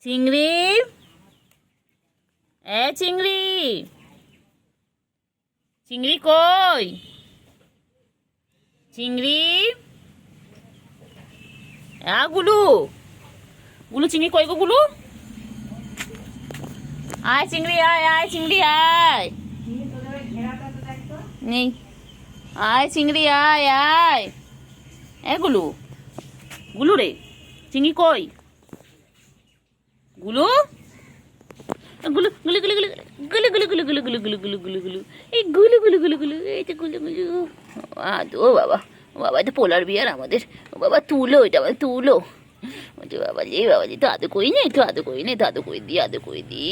চিংড়ি, চিংড়ি, চিংড়ি কই? চিংড়ি, গুলু, গুলু চিংড়ি কই গো গুলু? আয় চিংড়ি আয়, আয় চিংড়ি আয়, নেই, আয় চিংড়ি আয় আয়, গুলু, গুলু রে, চিংড়ি কই? গুলু, গুলু গুলু গুলু গুলু গুলু গুলু গুলু গুলু গুলু গুলু গুলু গুলু গুলু, এই গুলু গুলু গুলু গুলু, এই তো গুলু গুলু, ও বাবা, ও বাবা, এটা পোলার বিয়ার আমাদের, ও বাবা তুলো, এটা আমাদের তুলো, বলছে বাবা যে তো আদর করি নে, তো আদর করি নে, তো আদর করে দি, আদর করে দি,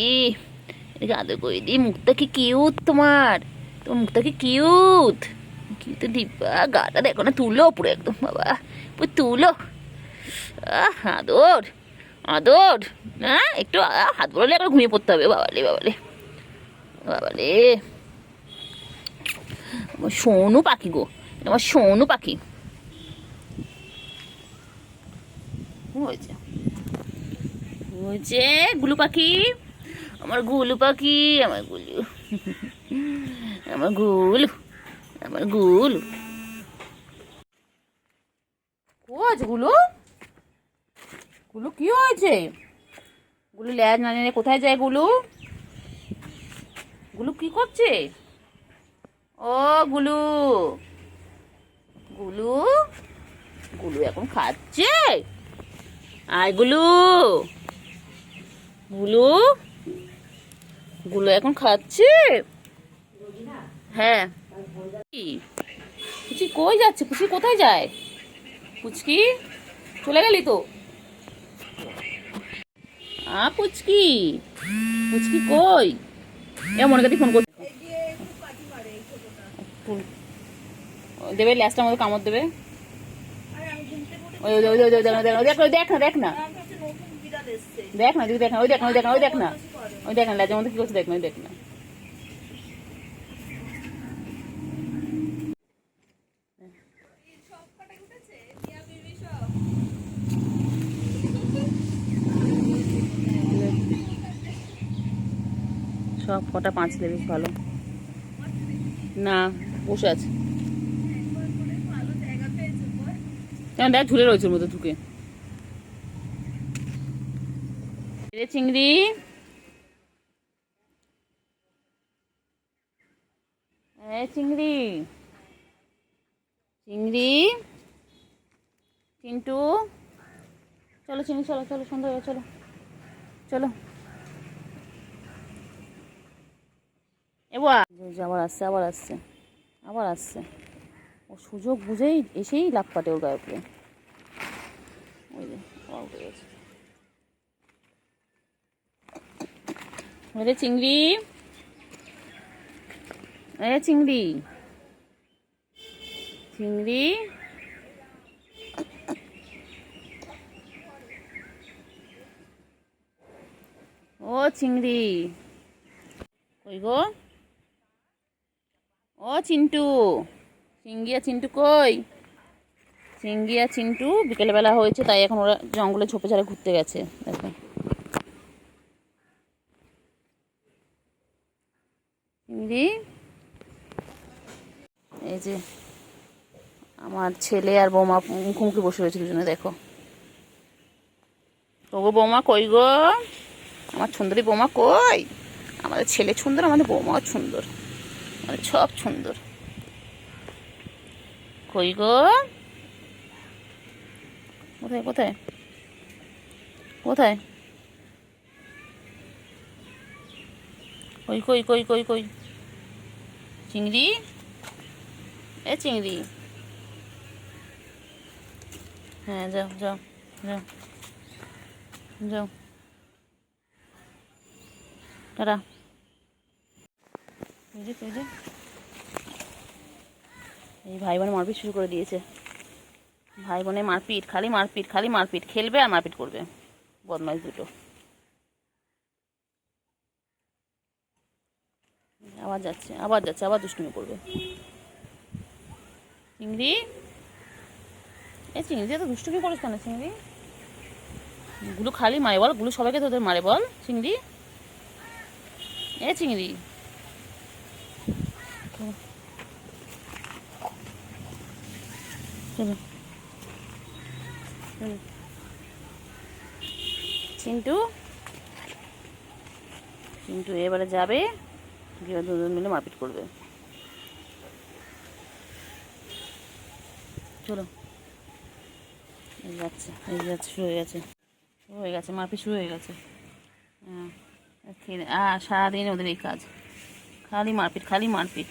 এটাকে আদর করে দি, মুখটা কি কিউট তোমার, তোমার মুখটা কি কিউট, কিউট দিব্যা, গাটা দেখো না তুলো পুরো একদম বাবা, পুরো তুলো, আদর আদর, না একটু হাত বড়লে একবার ঘুমিয়ে পড়তে হবে, বাবালে বাবালে বাবালে, আমার সোনু পাখি গো, আমার সোনু পাখি, হয়েছে হয়েছে, গুলু পাখি, আমার গুলু পাখি, আমার গুলু, আমার গুলু, আমার গুলু, হয়েছে গুলু, গুলু কি হয়েছে? গুলু ল্যাজ না নিয়ে কোথায় যায় গুলু? গুলু কি করছে? ও গুলু, গুলু, গুলু এখন খাচ্ছে, আয় গুলু, গুলু, গুলু এখন খাচ্ছে, হ্যাঁ, পুচকি কই যাচ্ছে? পুচকি কোথায় যায়? পুচকি চলে গেলি তো, পুচকি, পুচকি কই? মনে কাছে ফোন করতে দেবে, ল্যাসটা আমাদের কামড় দেবে, ওই ওই ওই ওই দেখ না দেখ না দেখ না দেখ না দেখ না, দেখ না, ওই দেখ না, ওই দেখ না, ওই দেখ না, ওই দেখ না, ল্যাজের মধ্যে কি করছে দেখ না, ওই দেখ না, সব কটা পাঁচলে বেশ ভালো, না বসে আছে, কেন দেখ ঝুলে রয়েছে ওর মধ্যে ঢুকে, চিংড়ি, চিংড়ি, চিংড়ি, চিন্টু, চলো চিংড়ি, চলো চলো, সন্ধ্যা হয়ে, চলো চলো। এবার আবার আসছে, আবার আসছে, আবার আসছে। ও সুযোগ বুঝেই এসেই লাফ কাটে ওর গায়ে উপরে। ওই যে আবার উঠে গেছে। ওরে চিংড়ি, এ চিংড়ি, চিংড়ি, ও চিংড়ি, কই গো? ও চিন্টু, চিংড়ি আর চিন্টু কই? চিংড়ি আর চিন্টু বিকেলবেলা হয়েছে, তাই এখন ওরা জঙ্গলে ঝোপে ঝাড়ে ঘুরতে গেছে। দেখো চিংড়ি, এই যে আমার ছেলে আর বৌমা মুখোমুখি বসে রয়েছে দুজনে, দেখো। ওগো বৌমা কই গো? আমার সুন্দরী বৌমা কই? আমাদের ছেলে সুন্দর, আমাদের বৌমাও সুন্দর, আমাদের সব সুন্দর। কই গো? কোথায় কোথায় কোথায়? কই কই কই কই কই? চিংড়ি, এ চিংড়ি, হ্যাঁ যাও যাও যাও যাও, টাটা। এই ভাই বোনে মারপিট শুরু করে দিয়েছে। ভাই বোনে মারপিট, খালি মারপিট, খালি মারপিট, খেলবে আর মারপিট করবে, বদমাইশ দুটো। আবার যাচ্ছে, আবার যাচ্ছে, আবার দুষ্টুমি করবে। চিংড়ি, এই চিংড়ি এত দুষ্টুমি করিস কেন চিংড়ি? গুলো খালি মারে বল, গুলো সবাইকে তোদের মারে বল চিংড়ি, এ চিংড়ি। চলো চলো চিন্টু, চিন্টু এবারে যাবে, গিয়ে দুজন মিলে মারপিট করবে। চলো, এই যাচ্ছে, এই যাচ্ছে, শুরু হয়ে গেছে, শুরু হয়ে গেছে, মারপিট শুরু হয়ে গেছে। হ্যাঁ সারাদিন ওদের এই কাজ, খালি মারপিট, খালি মারপিট,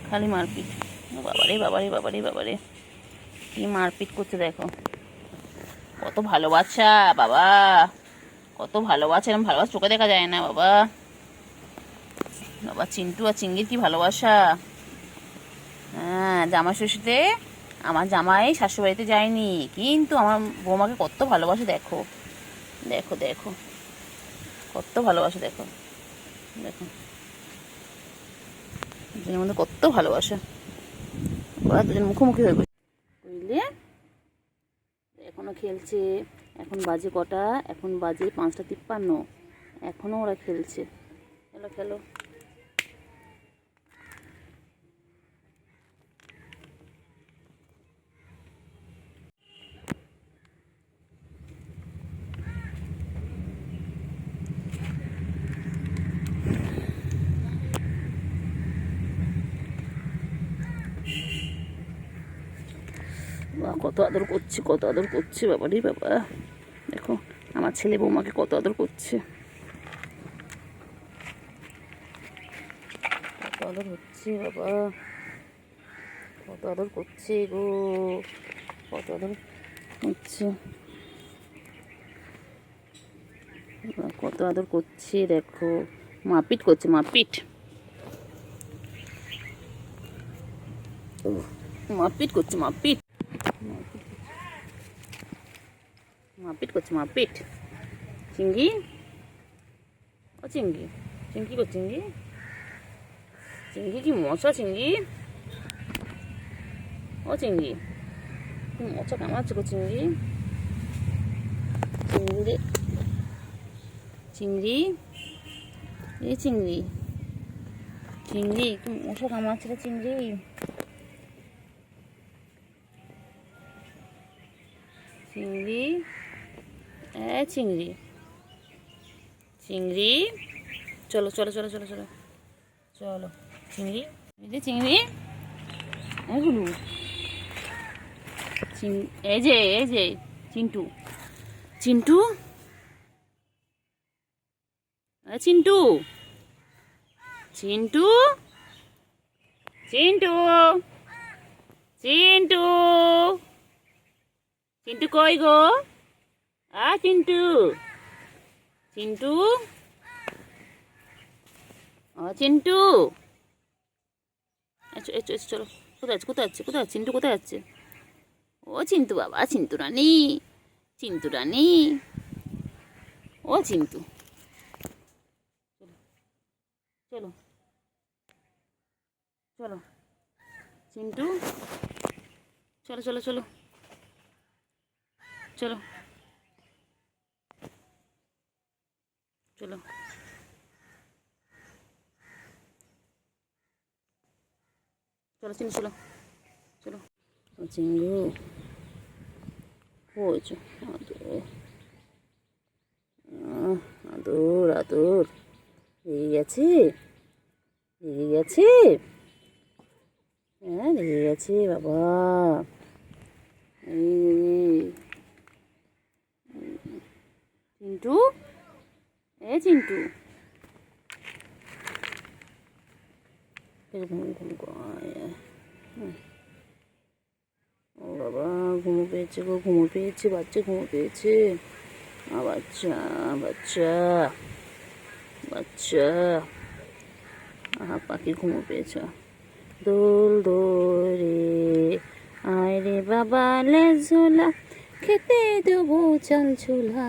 খালি মারপিট। বাবারে বাবারে বাবারে বাবারে, কি মারপিট করছে দেখো। কত ভালোবাসা বাবা, কত ভালোবাসা, এরকম ভালোবাসা চোখে দেখা যায় না বাবা। বাবা চিন্টু আর চিংড়ির কি ভালোবাসা। হ্যাঁ জামাই ষষ্ঠীতে আমার জামাই শাশুড়িবাড়িতে যায়নি, কিন্তু আমার বৌমাকে কত ভালোবাসে দেখো, দেখো দেখো, কত ভালোবাসে দেখো, দেখো দুজনের মধ্যে কত ভালোবাসা। ওরা দুজন মুখোমুখি হয়ে বসে, বুঝলে? এখনো খেলছে। এখন বাজে কটা? এখন বাজে 5:53, এখনো ওরা খেলছে। খেলো খেলো। কত আদর করছে, কত আদর করছে বাবা রে বাবা। দেখো আমার ছেলে বৌমাকে কত আদর করছে, কত আদর হচ্ছে বাবা, কত আদর করছে গো, কত আদর হচ্ছে, কত আদর করছে দেখো। মারপিট করছে, মারপিট, মারপিট করছে, মারপিট, মারপিট করছে, মারপিট। চিংড়ি, ও চিংড়ি, চিংড়ি কর চিংড়ি, চিংড়ি কি মশা চিংড়ি, ও চিংড়ি কি মশা কামাচ্ছে গো চিংড়ি, চিংড়ি, চিংড়ি, এই চিংড়ি, চিংড়ি কি মশা কামাচ্ছে রে চিংড়ি, চিংড়ি, এ চিংড়ি, চিংড়ি, চলো চলো চলো চলো চলো চলো চিংড়ি, এই যে চিংড়ি, এগুলো এই যে চিন্টু চিন্টু চিন্টু চিন্টু চিন্টু চিন্টু চিন্টু কই গো চিন্টু চিন্টু চিন্টু এসো এসো এসো চলো কোথায় যাচ্ছে চিন্টু কোথায় যাচ্ছে ও চিন্টু বাবা চিন্টু রানী ও চিন্টু চলো চলো চিন্টু চলো চলো চলো চলো চলো চলো চিন্টু চলো চলো চিঙ্গু হয়েছে আদর আদর রেগে গেছে হ্যাঁ রেগে গেছে বাবা চিন্টু চিন্টু ও বাবা ঘুমো পেয়েছে বাচ্চা ঘুমো পেয়েছে বাচ্চা বাচ্চা বাচ্চা পাখি ঘুমো পেয়েছে দোল দোরে আয় রে বাবা লেজোলা খেতে দেবো চাল ছোলা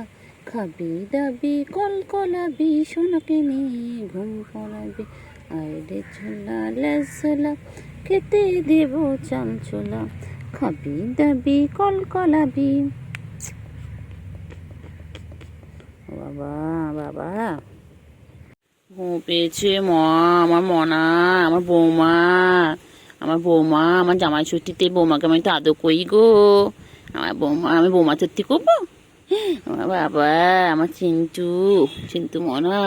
খাবি দাবি কলকলাবি সোনাকে নিয়ে ঘুম পড়াবি আয় রে ছোলা লেজোলা খেতে দেবো চাল ছোলা খাবি দাবি কলকলাবি বাবা বাবা ঘুম পেয়েছে আমার মনা আমার বৌমা আমার জামাই ষষ্ঠীতে বৌমাকে আমি তো আদর করি গো আমি বৌমা সত্যি করবো আমার বাবা আমার চিন্টু মনা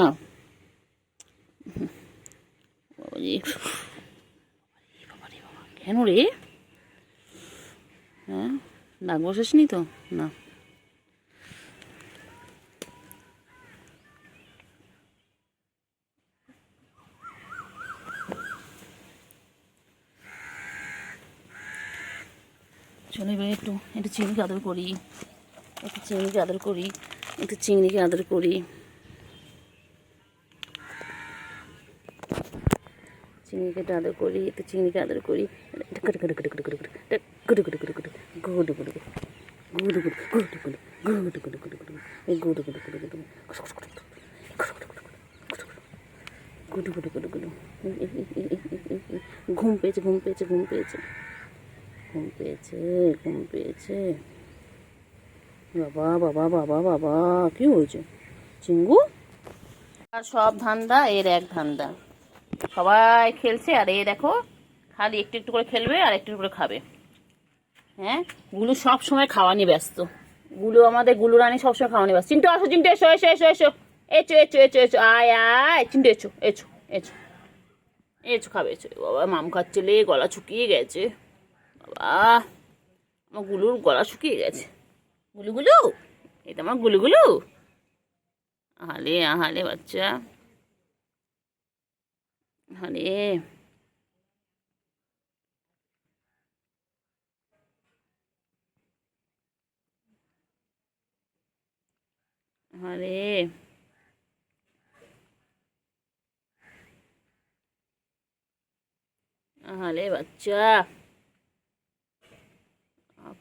কেন রে হ্যাঁ ডাক বসাসনি তো না চলো এবার একটু চিংড়িকে আদর করি চিংড়িকে আদর করি চিংড়িকে আদর করি চিংড়িকে আদর করি চিংড়িকে আদর করি ঘুম পেয়েছে বাবা বাবা বাবা বাবা কি হয়েছে চিঙ্গু আর সব ধান্দা এর এক ধান্দা সবাই খেলছে আর এ দেখো খালি একটু একটু করে খেলবে আর একটু করে খাবে হ্যাঁ গুলু সব সময় খাওয়া নিয়ে ব্যস্ত আমাদের গুলু রানী সবসময় খাওয়া নিয়ে ব্যস্ত চিন্টু আসো চিন্টু এসো এসো এসো এসো এসো আয় চিন্টু এসো খাবে এসো বাবা মাম খাচ্ছে লে গলা শুকিয়ে গেছে বাবা আমার গুলুর গলা শুকিয়ে গেছে গুলু এটা আমার গুলু আহালে বাচ্চা আরে বাচ্চা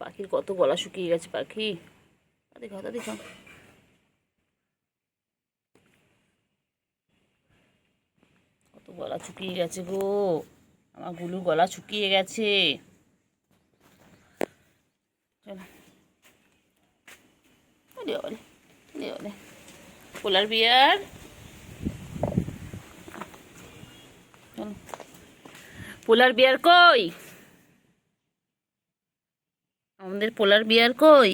পাখির কত গলা শুকিয়ে গেছে পাখি দেখাও কত গলা শুকিয়ে গেছে গো আমার গুলুর গলা শুকিয়ে গেছে চলো পোলার বিয়ার পোলার বিয়ার কই আমাদের পোলার বিয়ার কই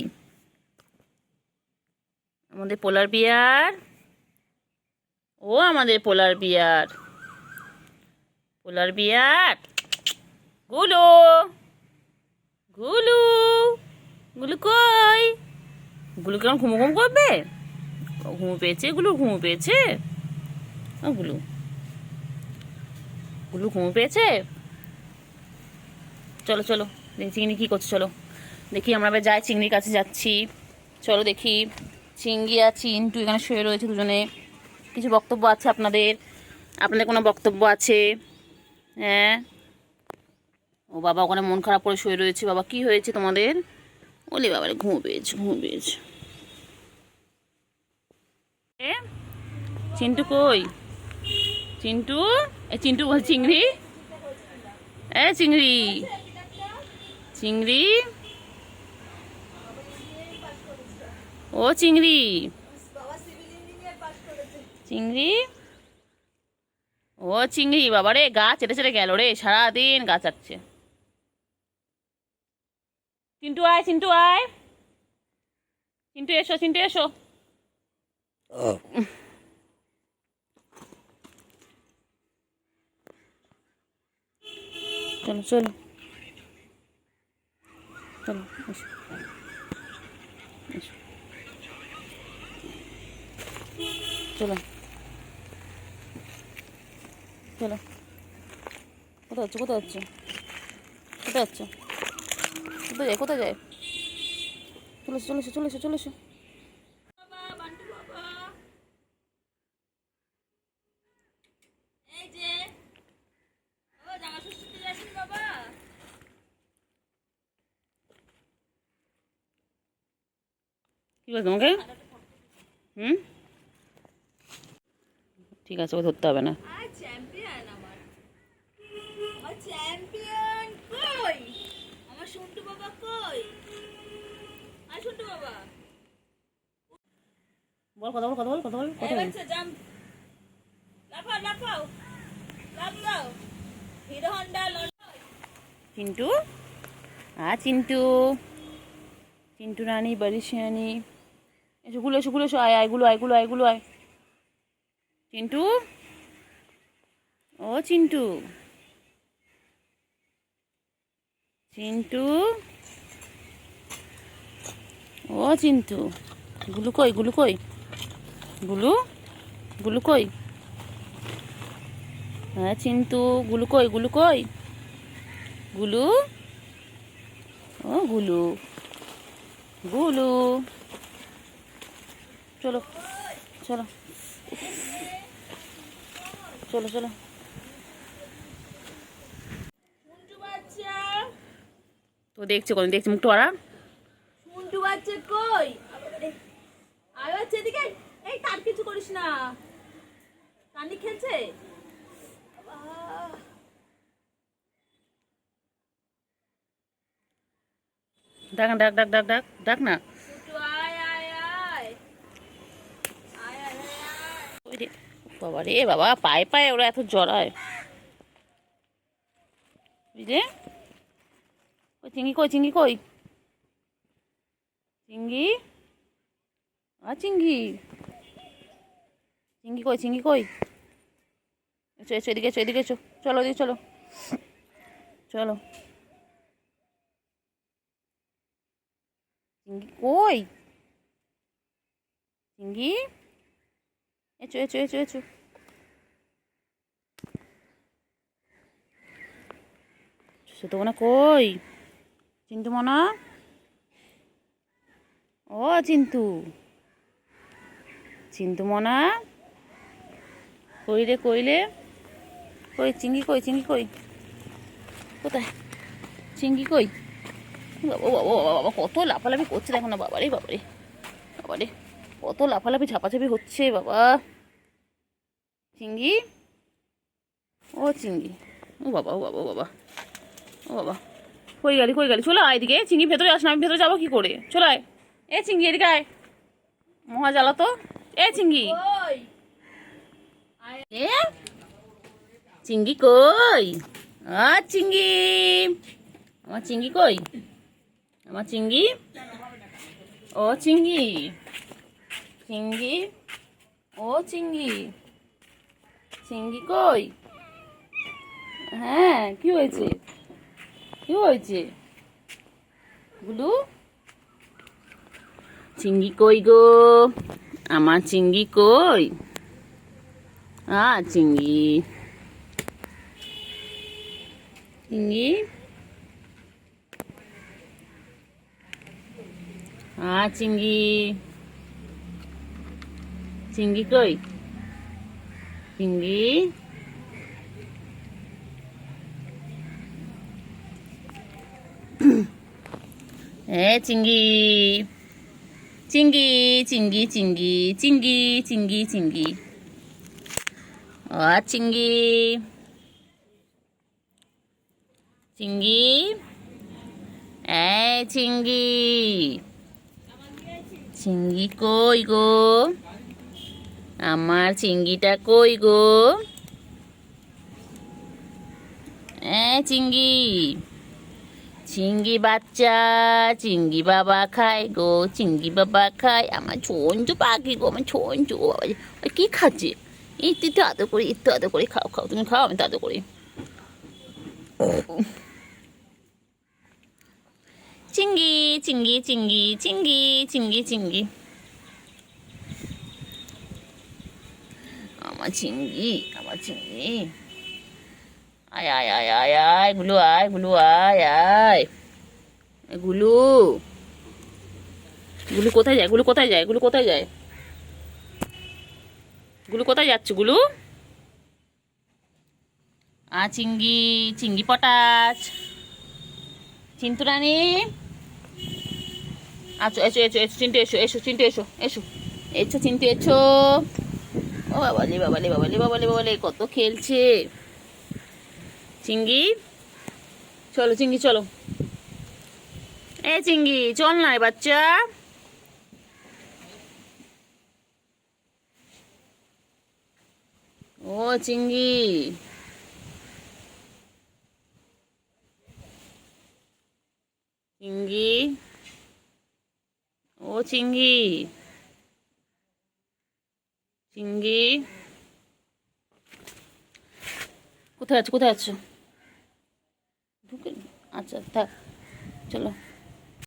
আমাদের পোলার বিয়ার আমাদের পোলার বিয়ার গুলু গুলু গুলু কই? গুলু কেমন ঘুমো ঘুম করবে? ঘুমো পেয়েছে গুলু, ঘুমো পেয়েছে? গুলু গুলু ঘুমো পেয়েছে? চলো চলো দেখি চিংড়ি কী করছে, চলো দেখি। আমরা এবার যাই, চিংড়ির কাছে যাচ্ছি। চলো দেখি। চিংড়ি আর চিন্টু এখানে শুয়ে রয়েছে দুজনে। কিছু বক্তব্য আছে আপনাদের? আপনাদের কোনো বক্তব্য আছে? হ্যাঁ। ও বাবা ওখানে মন খারাপ করে শুয়ে রয়েছে। বাবা কি হয়েছে তোমাদের? ওলে বাবারে ঘুমো পেয়েছে, ঘুমো পেয়েছে। এ চিন্টু কই? চিন্টু, এ চিন্টু বল চিংড়ি, এ চিংড়ি, চিংড়ি, ও চিংড়ি, চিংড়ি, ও চিংড়ি বাবা রে, গা চেটে চেটে গেল রে, সারাদিন গা চাটছে। চিন্টু আয়, চিন্টু আয়, চিন্টু এসো, চিন্টু এসো। চলো চলো চলো এসো এসো, চলো চলো। কোথায় যাচ্ছ, কোথায় যাচ্ছ, কোথায় যাচ্ছ, কোথায় যায়, কোথায় যায়? চলে এসো, চলে এসো, চলে এসো, চলে এসো। কি বলছো তোমাকে? হুম, ঠিক আছে, ও ধরতে হবে না। চ্যাম্পিয়ন আমার, আমার চ্যাম্পিয়ন কই? আমার সন্টু বাবা কই? আর সন্টু বাবা বল, কথা বল, কথা বল, কথা বল, কথা বল। বাচ্চা জাম্প, লাফাও লাফাও, লাফ দাও, হিরো হন্ডা চিন্টু, চিন্টু, চিন্টু রানী বাড়ি শিয়ানি। এসো গুলো, এসো গুলো, এসো, আয় আয় গুলো, আয় গুলো, আয় গুলো, আয়। চিন্টু, ও চিন্টু, চিন্টু, ও চিন্টু, গুলু কই, গুলু কই, গুলু, গুলু কই? হ্যাঁ চিন্টু, গুলু কই, গুলু কই? গুলু, ও গুলু, গুলু, চলো চলো চলো চলো। সন্টু বাচ্চা, তো দেখছো কোন, দেখছি মুখটা ওরা। সন্টু বাচ্চা কই? আয় বাচ্চা এদিকে, এই তার কিছু করিস না, কানি খেলছে। ডাক না, ডাক ডাক ডাক ডাক ডাক না। সন্টু আয় আয় আয়, আয় আয় আয়। ওই রে বাবা রে বাবা, পায়ে পায়ে ওরা এত জড়ায়, বুঝলে? ওই চিংড়ি কই, চিংড়ি কই? চিংড়ি, চিংড়ি, চিংড়ি কই, চিংড়ি কই? এসো এসো, এদিকে এসো, এদিকে এসো, চলো এদিকে চলো, চলো। চিংড়ি কই? চিংড়ি, এসো এসো এসো এসো। তো মনে কই? চিন্টু মনা, ও চিন্টু, চিন্টু মনা, কই রে, কইলে কই? চিংড়ি কই, চিংড়ি কই? কোথায় চিংড়ি কই? বাবা বাবা বাবা বাবা, কত লাফালাফি করছে দেখো না, বাবারে বাবারে, বাবারে কত লাফালাফি ঝাপাঝাপি হচ্ছে বাবা। চিংড়ি, ও চিংড়ি, ও বাবা, ও বাবা, ও বাবা, ও বাবা, কই গেলি, কই গেলি? চলো আয় এদিকে। চিংড়ি ভেতরে আস না, আমি ভেতরে যাবো কি করে? চলো আয়, এ চিংড়ি এদিকে আয়, মহা জ্বালা তো। এ চিংড়ি, কই? এ চিংড়ি কই? চিংড়ি, আমার চিংড়ি কই? আমার চিংড়ি, ও চিংড়ি, চিংড়ি, ও চিংড়ি, চিংড়ি কই? হ্যাঁ কি হয়েছে? কি হয়েছে গুলু? চিংড়ি কই গো, আমার চিংড়ি কই? চিংড়ি চিংড়ি চিংড়ি চিংড়ি কই? চিংড়ি চিংড়ি চিংড়ি চিংড়ি চিংড়ি চিংড়ি চিংড়ি চিংড়ি চিংড়ি চিংড়ি চিংড়ি চিংড়ি কই গো, আমার চিংড়িটা কই গো? চিংড়ি চিংড়ি বাচ্চা, চিংড়ি বাবা খায় গো, চিংড়ি বাবা খায়। আমার ছোঞ্চু পাখি গো, আমার ছোঞ্চু বাবা কি খাচ্ছে? একটু একটু আদর করি, একটু আদর করি। খাও খাও, তুমি খাও, আমি তো আদর করি। চিংড়ি চিংড়ি চিংড়ি চিংড়ি চিংড়ি চিংড়ি আমার চিংড়ি, আমার চিংড়ি। আয় আয় আয় আয় আয় গুলু, আয় গুলু, আয় আয় গুলু। গুলু কোথায় যায়? গুলু কোথায় যায়? গুলু কোথায় যায়? গুলু কোথায় যাচ্ছে গুলু? চিংড়ি চিংড়ি পটাশ, চিন্তু রানী। আচ্ছা এসো এসো এসো চিন্টু, এসো এসো চিন্টু, এসো এসো এসো চিন্টু, এসো। ও বাবালে বাবালে বাবালে বাবালে বাবালে, কত খেলছে চিংড়ি। চলো চিংড়ি চলো, চিংড়ি চল না বাচ্চা। ও চিংড়ি চিংড়ি, ও চিংড়ি চিংড়ি কোথায় আছো? কোথায় আছো? ঢুকে, আচ্ছা থাক, চলো।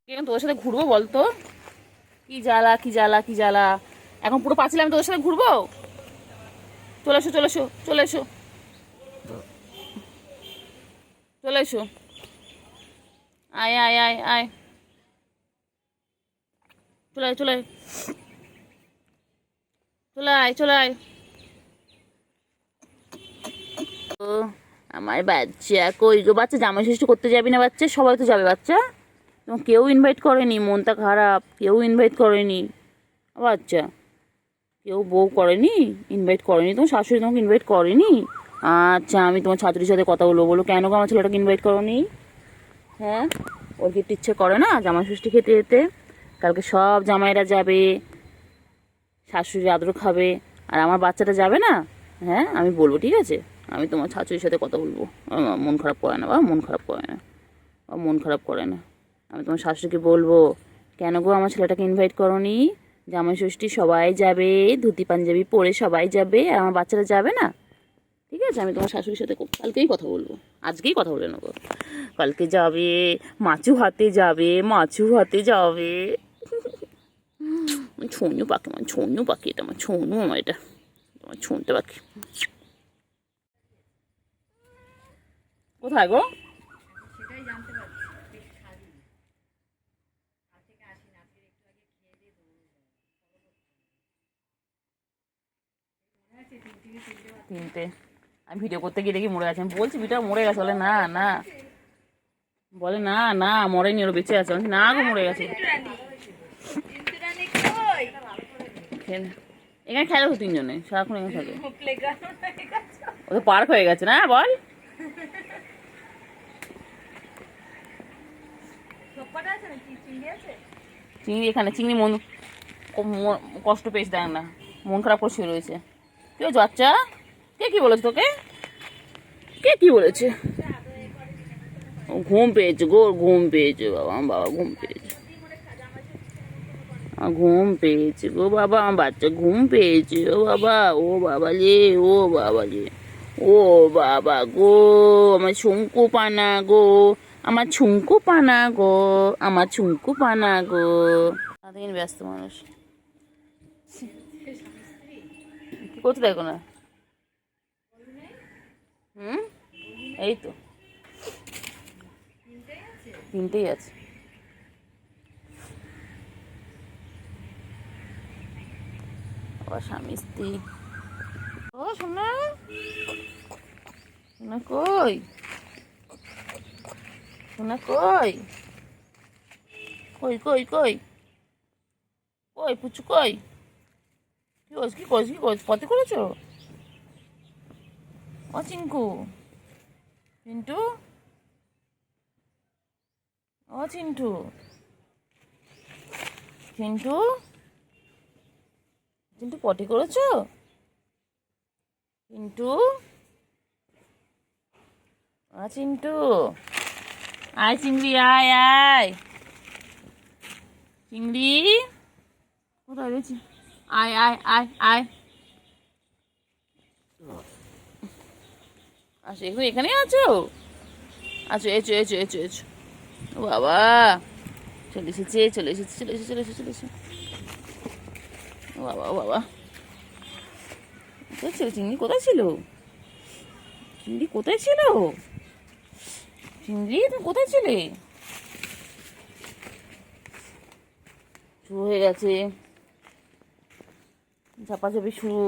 এখন তোদের সাথে ঘুরবো বলতো? কি জ্বালা কি জ্বালা কি জ্বালা, এখন পুরো পাঁচিলে আমি তোদের সাথে ঘুরবো? চলে এসো চলে এসো চলে এসো চলে এসো, আয় আয় আয় আয়, চলে আয় চলে আয় চলে আয় চলে আয়। ও আমার বাচ্চা কই গো? বাচ্চা জামাই ষষ্ঠী করতে যাবি না? বাচ্চা সবাই তো যাবে। বাচ্চা তোমার কেউ ইনভাইট করেনি, মনটা খারাপ, কেউ ইনভাইট করেনি। বাচ্চা কেউ বউ করেনি, ইনভাইট করেনি, তোমার শাশুড়ি তোমাকে ইনভাইট করেনি? আচ্ছা আমি তোমার ছাত্রীর সাথে কথা বলবো, বলো কেন গো আমার ছেলেটাকে ইনভাইট করোনি? হ্যাঁ, ওর কি একটু ইচ্ছে করে না জামাই ষষ্ঠী খেতে যেতে? কালকে সব জামাইরা যাবে, শাশুড়ি আদর খাবে, আর আমার বাচ্চাটা যাবে না? হ্যাঁ আমি বলবো, ঠিক আছে, আমি তোমার শাশুড়ির সাথে কথা বলবো। মন খারাপ করে না বাবা, মন খারাপ করে না, মন খারাপ করে না। আমি তোমার শাশুড়িকে বলবো, কেন গো আমার ছেলেটাকে ইনভাইট করোনি? জামাই ষষ্ঠী সবাই যাবে, ধুতি পাঞ্জাবি পরে সবাই যাবে, আর আমার বাচ্চারা যাবে না? ঠিক আছে, আমি তোমার শাশুড়ির সাথে কালকেই কথা বলবো, আজকেই কথা বলে নেবো। কালকে যাবে, মাছু হাতে যাবে, মাছু হাতে যাবে। ছনু পাখি, আমার ছনু পাখি, এটা আমার ছনু, আমার এটা তোমার ছুনতে পাখি। কোথায় গো? তিনটে, আমি ভিডিও করতে গিয়ে দেখি মরে গেছে। আমি বলছি ভিডিও মরে গেছে, বলে না না, বলে না না মরেনি, ওরা বেঁচে আছে। না গো মরে গেছে। এখানে খেলে তো তিনজনে, সারাক্ষণ এখানে থাকে। ও তো পার্ক হয়ে গেছে না, বল। চিংড়ি এখানে, চিংড়ি মন কষ্ট পেয়েছে, দেখ না, মন খারাপ করে শুয়ে রয়েছে। কি হয়েছে বাচ্চা? কে কি বলেছে তোকে? কে কি বলেছে? ঘুম পেয়েছে গো, ঘুম পেয়েছে বাবা, আমার বাবা ঘুম পেয়েছে, ঘুম পেয়েছে গো বাবা, আমার বাচ্চা ঘুম পেয়েছে। ও বাবা, ও বাবা লে, ও বাবা লে, ও বাবা গো, আমার শঙ্কু পানা গো, আমার ছুঙ্কু পানা গো, আমার ছুঙ্কু পানা গো। সারাদিন ব্যস্ত মানুষ, কি করতে দেখো না। এই তো তিনটেই আছে। আবার স্বামী স্ত্রী। ও সোনা, সোনা কই, সোনা কই, কই কই কই কই পুচু কই, কি করছ কি করছ কি করছ, পথে করেছো? ও চিঙ্কু, চিন্টু, ও চিন্টু, চিন্টু, চিন্টু পটি করেছো? চিন্টু, চিন্টু, আয় চিংড়ি, আয় আয় চিংড়ি, কোথায় গেছি? আয় আয় আয় আয়, আচ্ছা এখন এখানে আছো? আচ্ছা এসো এসো এসো এসো। ও বাবা, চলে এসেছে চলে এসেছে চলে এসেছে চলে এসেছে চলে এসেছে। ও বাবা ও বাবা, কোথায় ছিল চিংড়ি, কোথায় ছিল চিংড়ি, কোথায় ছিল চিংড়ি, তুমি কোথায় ছিলে? শুরু হয়ে গেছে ঝাপাঝাপি শুরু।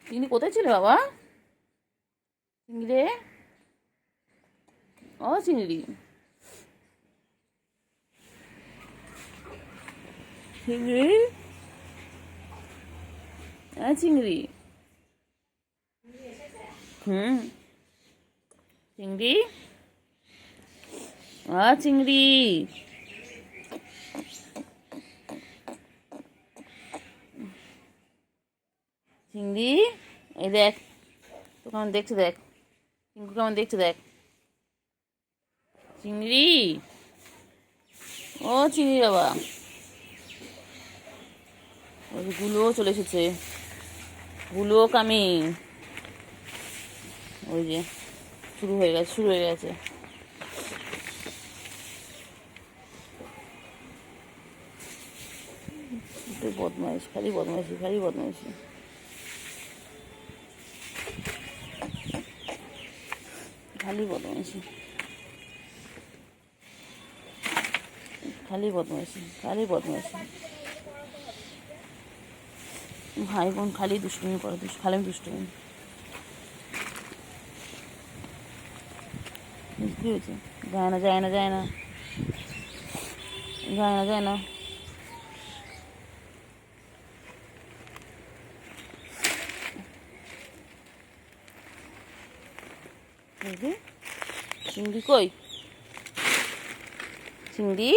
চিংড়ি কোথায় ছিল বাবা, চিংড়ি রে, ও চিংড়ি, চিংড়ি, হ্যাঁ চিংড়ি, চিংড়ি, চিংড়ি, চিংড়ি, এই দেখ তো কেমন দেখছে, দেখ চিংড়ি কেমন দেখছে, দেখ চিংড়ি, ও চিংড়ি বাবা। ওই গুলোও চলে এসেছে, গুলোও কামিং, ওই যে শুরু হয়ে গেছে শুরু হয়ে গেছে। বদমাইশ, খালি বদমাইশি খালি বদমাইশি, খালি বদমাইশি খালি বদমাইশি খালি বদমাইশি। ভাই বোন খালি দুষ্টুমি করে, খালি দুষ্টুমি। কি হয়েছে? যায় না যায় না যায় না যায় না যায় না। চিংড়ি কই, চিংড়ি,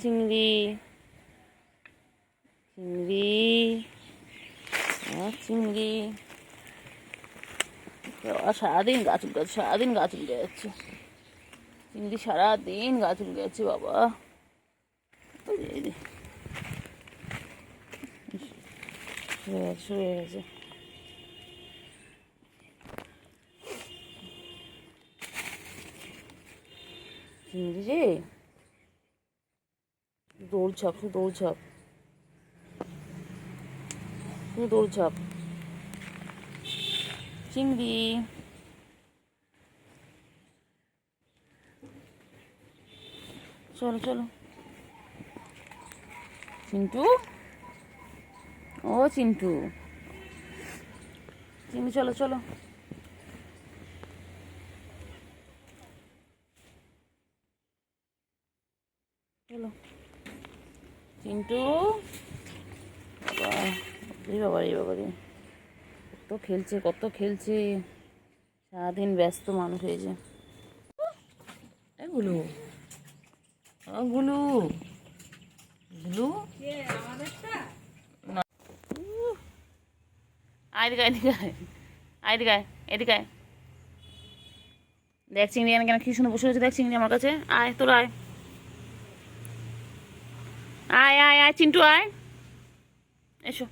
চিংড়ি, চিংড়ি, চিংড়ি, সারাদিন গাছ উল্টে যাচ্ছে, সারাদিন গাছ উল্টে যাচ্ছে চিংড়ি, সারাদিন গাছ উল্টে যাচ্ছে বাবা। শুরু হয়ে গেছে চিংড়ি রে, দৌড়ঝাঁপ শুধু দৌড়ঝাঁপ শুধু দৌড়ঝাঁপ। চিংড়ি, চলো চলো চিন্টু, ও চিন্টু, চিংড়ি চলো চলো, চলো চিন্টু, বাবা রে বাবা রে বাবা রে, কত খেলছে কত খেলছে, সারাদিন ব্যস্ত মানুষ হয়েছে। গুলু, গুলু, গুলু, আয় দিকে আয় দিকে আয় দিকে আয়, এদিকে আয়। দেখ চিংড়ি কেন কি সুন্দর বসে রয়েছে, দেখ চিংড়ি আমার কাছে। আয় তোর আয়, আয় আয় আয় চিন্টু আয়, এসো।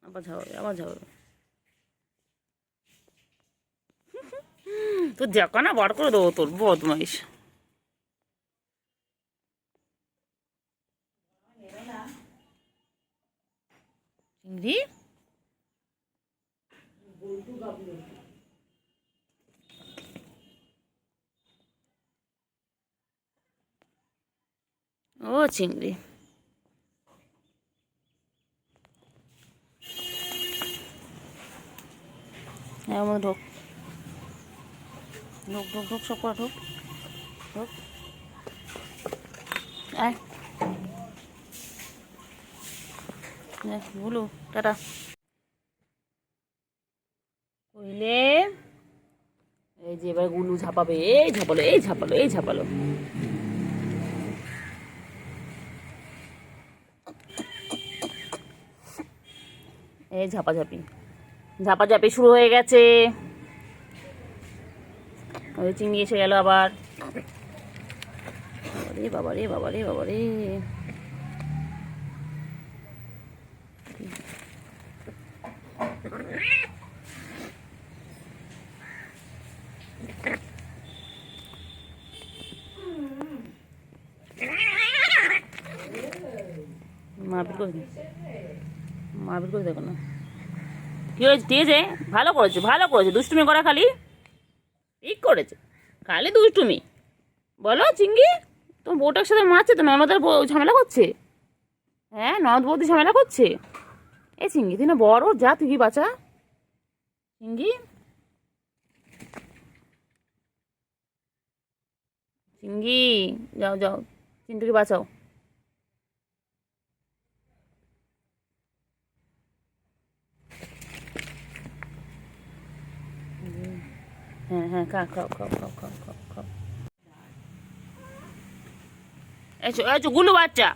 আবার ঝাড়াবে, আবার ঝাড়াবে। তোর জাকা না বার করে দেবো, তোর বদমাইশ। চিংড়ি ও চিংড়ি, হ্যাঁ আমার ঢোক ঢোক ঢোক ঢোক, সব করা ঢোক ঢোক, আয় বলু টাটা কইলে। এই যে এবার গুলু ঝাপাবে, এই ঝাপালো, এই ঝাপালো, এই ঝাপালো। এই ঝাপাঝাপি, ঝাপাঝাপি শুরু হয়ে গেছে। ওই চিংড়ি এসে গেল আবার। বাবারে বাবারে বাবারে বাবারে, মারপিট করে, মারপিট করে দেখো না কি হয়েছে। ঠিক আছে, ভালো করেছে, ভালো করেছে। দুষ্টুমি করা খালি ঠিক করেছে, খালি দুষ্টুমি। বলো চিংড়ি, তোমার বউটার সাথে মারছে তো, ননদের ঝামেলা করছে। হ্যাঁ ননদ বৌদি ঝামেলা করছে। এ চিংড়ি তুই না বড়, যা তুই কি বাঁচা চিংড়ি, চিংড়ি যাও যাও, চিন্টুকে বাঁচাও। হ্যাঁ হ্যাঁ, খাও খাও খাও খাও খাও খাও খাও। এসো এসো গুলু বাচ্চা,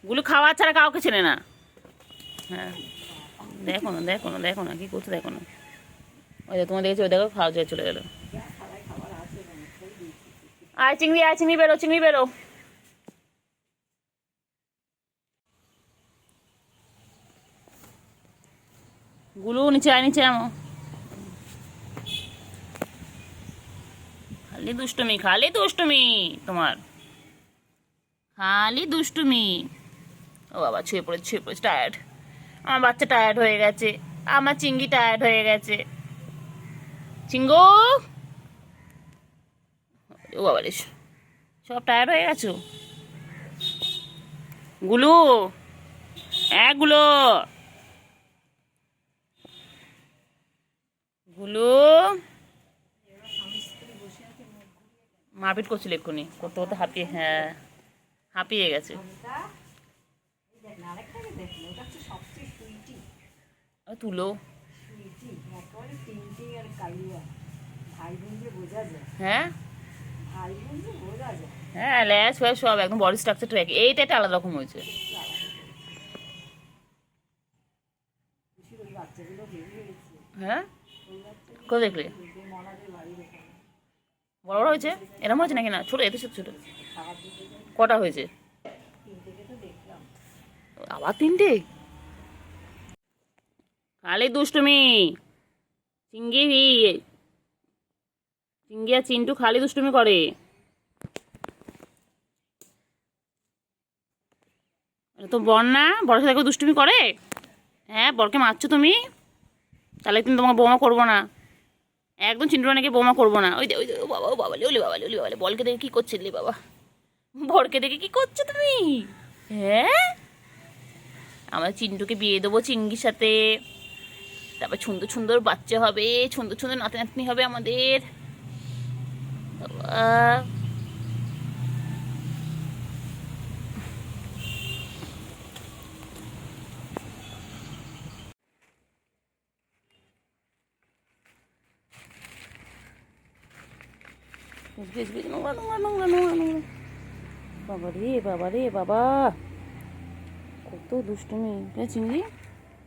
গুলু খাওয়া ছাড়া কাউকে চেনে না। হ্যাঁ দেখো না, দেখো না, দেখো না কি করছে, দেখো না। ওই যে তোমার দেখেছি, ওই দেখো খাওয়া যায় চলে গেল। আয় চিংড়ি, আয় চিংড়ি বেরো, চিংড়ি বেরো। গুলু নিচে আয়, নিচে আমো। খালি দুষ্টুমি, খালি দুষ্টুমি তোমার, খালি দুষ্টুমি। ও বাবা ছুঁয়ে পড়েছে, ছুঁয়ে পড়েছে, টায়ার্ড। আমার বাচ্চা টায়ার্ড হয়ে গেছে, আমার চিংড়ি টায়ার্ড হয়ে গেছে। চিঙ্গু, ও বাবা রে, সব টায়ার্ড হয়ে গেছো। গুলু, গুলো, গুলু মারপিট করছিল এক্ষুনি, করতে করতে হাঁপিয়ে, হ্যাঁ হাঁপিয়ে গেছে। তুলো, হ্যাঁ হ্যাঁ ল্যাস ফ্যাস সব একদম, বডি স্ট্রাকচারটা এক, এইটা একটা আলাদা রকম হয়েছে। হ্যাঁ কোথায় দেখলে? বড় বড় হয়েছে, এরকম হয়েছে নাকি? না ছোট, এত ছোট ছোট। কটা হয়েছে? আবার 3টে? খালি দুষ্টুমি চিঙ্গি, চিঙ্গি আর চিন্টু খালি দুষ্টুমি করে। তো বর না, বরের সাথে দুষ্টুমি করে। হ্যাঁ বরকে মারছো তুমি, তাহলে তুমি তোমাকে বৌমা করবো না, একদম চিন্টু নাকি বৌমা করবো না। ওই ওই বাবা, ও বাবা, ওলি বাবা, ওলি বাবা, বলকে দেখে কি করছে লে বাবা, বরকে দেখে কি করছো তুমি? হ্যাঁ আমরা চিন্টুকে বিয়ে দেবো চিঙ্গির সাথে, তারপর সুন্দর সুন্দর বাচ্চা হবে, সুন্দর সুন্দর নাতি নাতনি হবে আমাদের। বাবা রে বাবা রে বাবা, কত দুষ্টুমি চিংড়ি।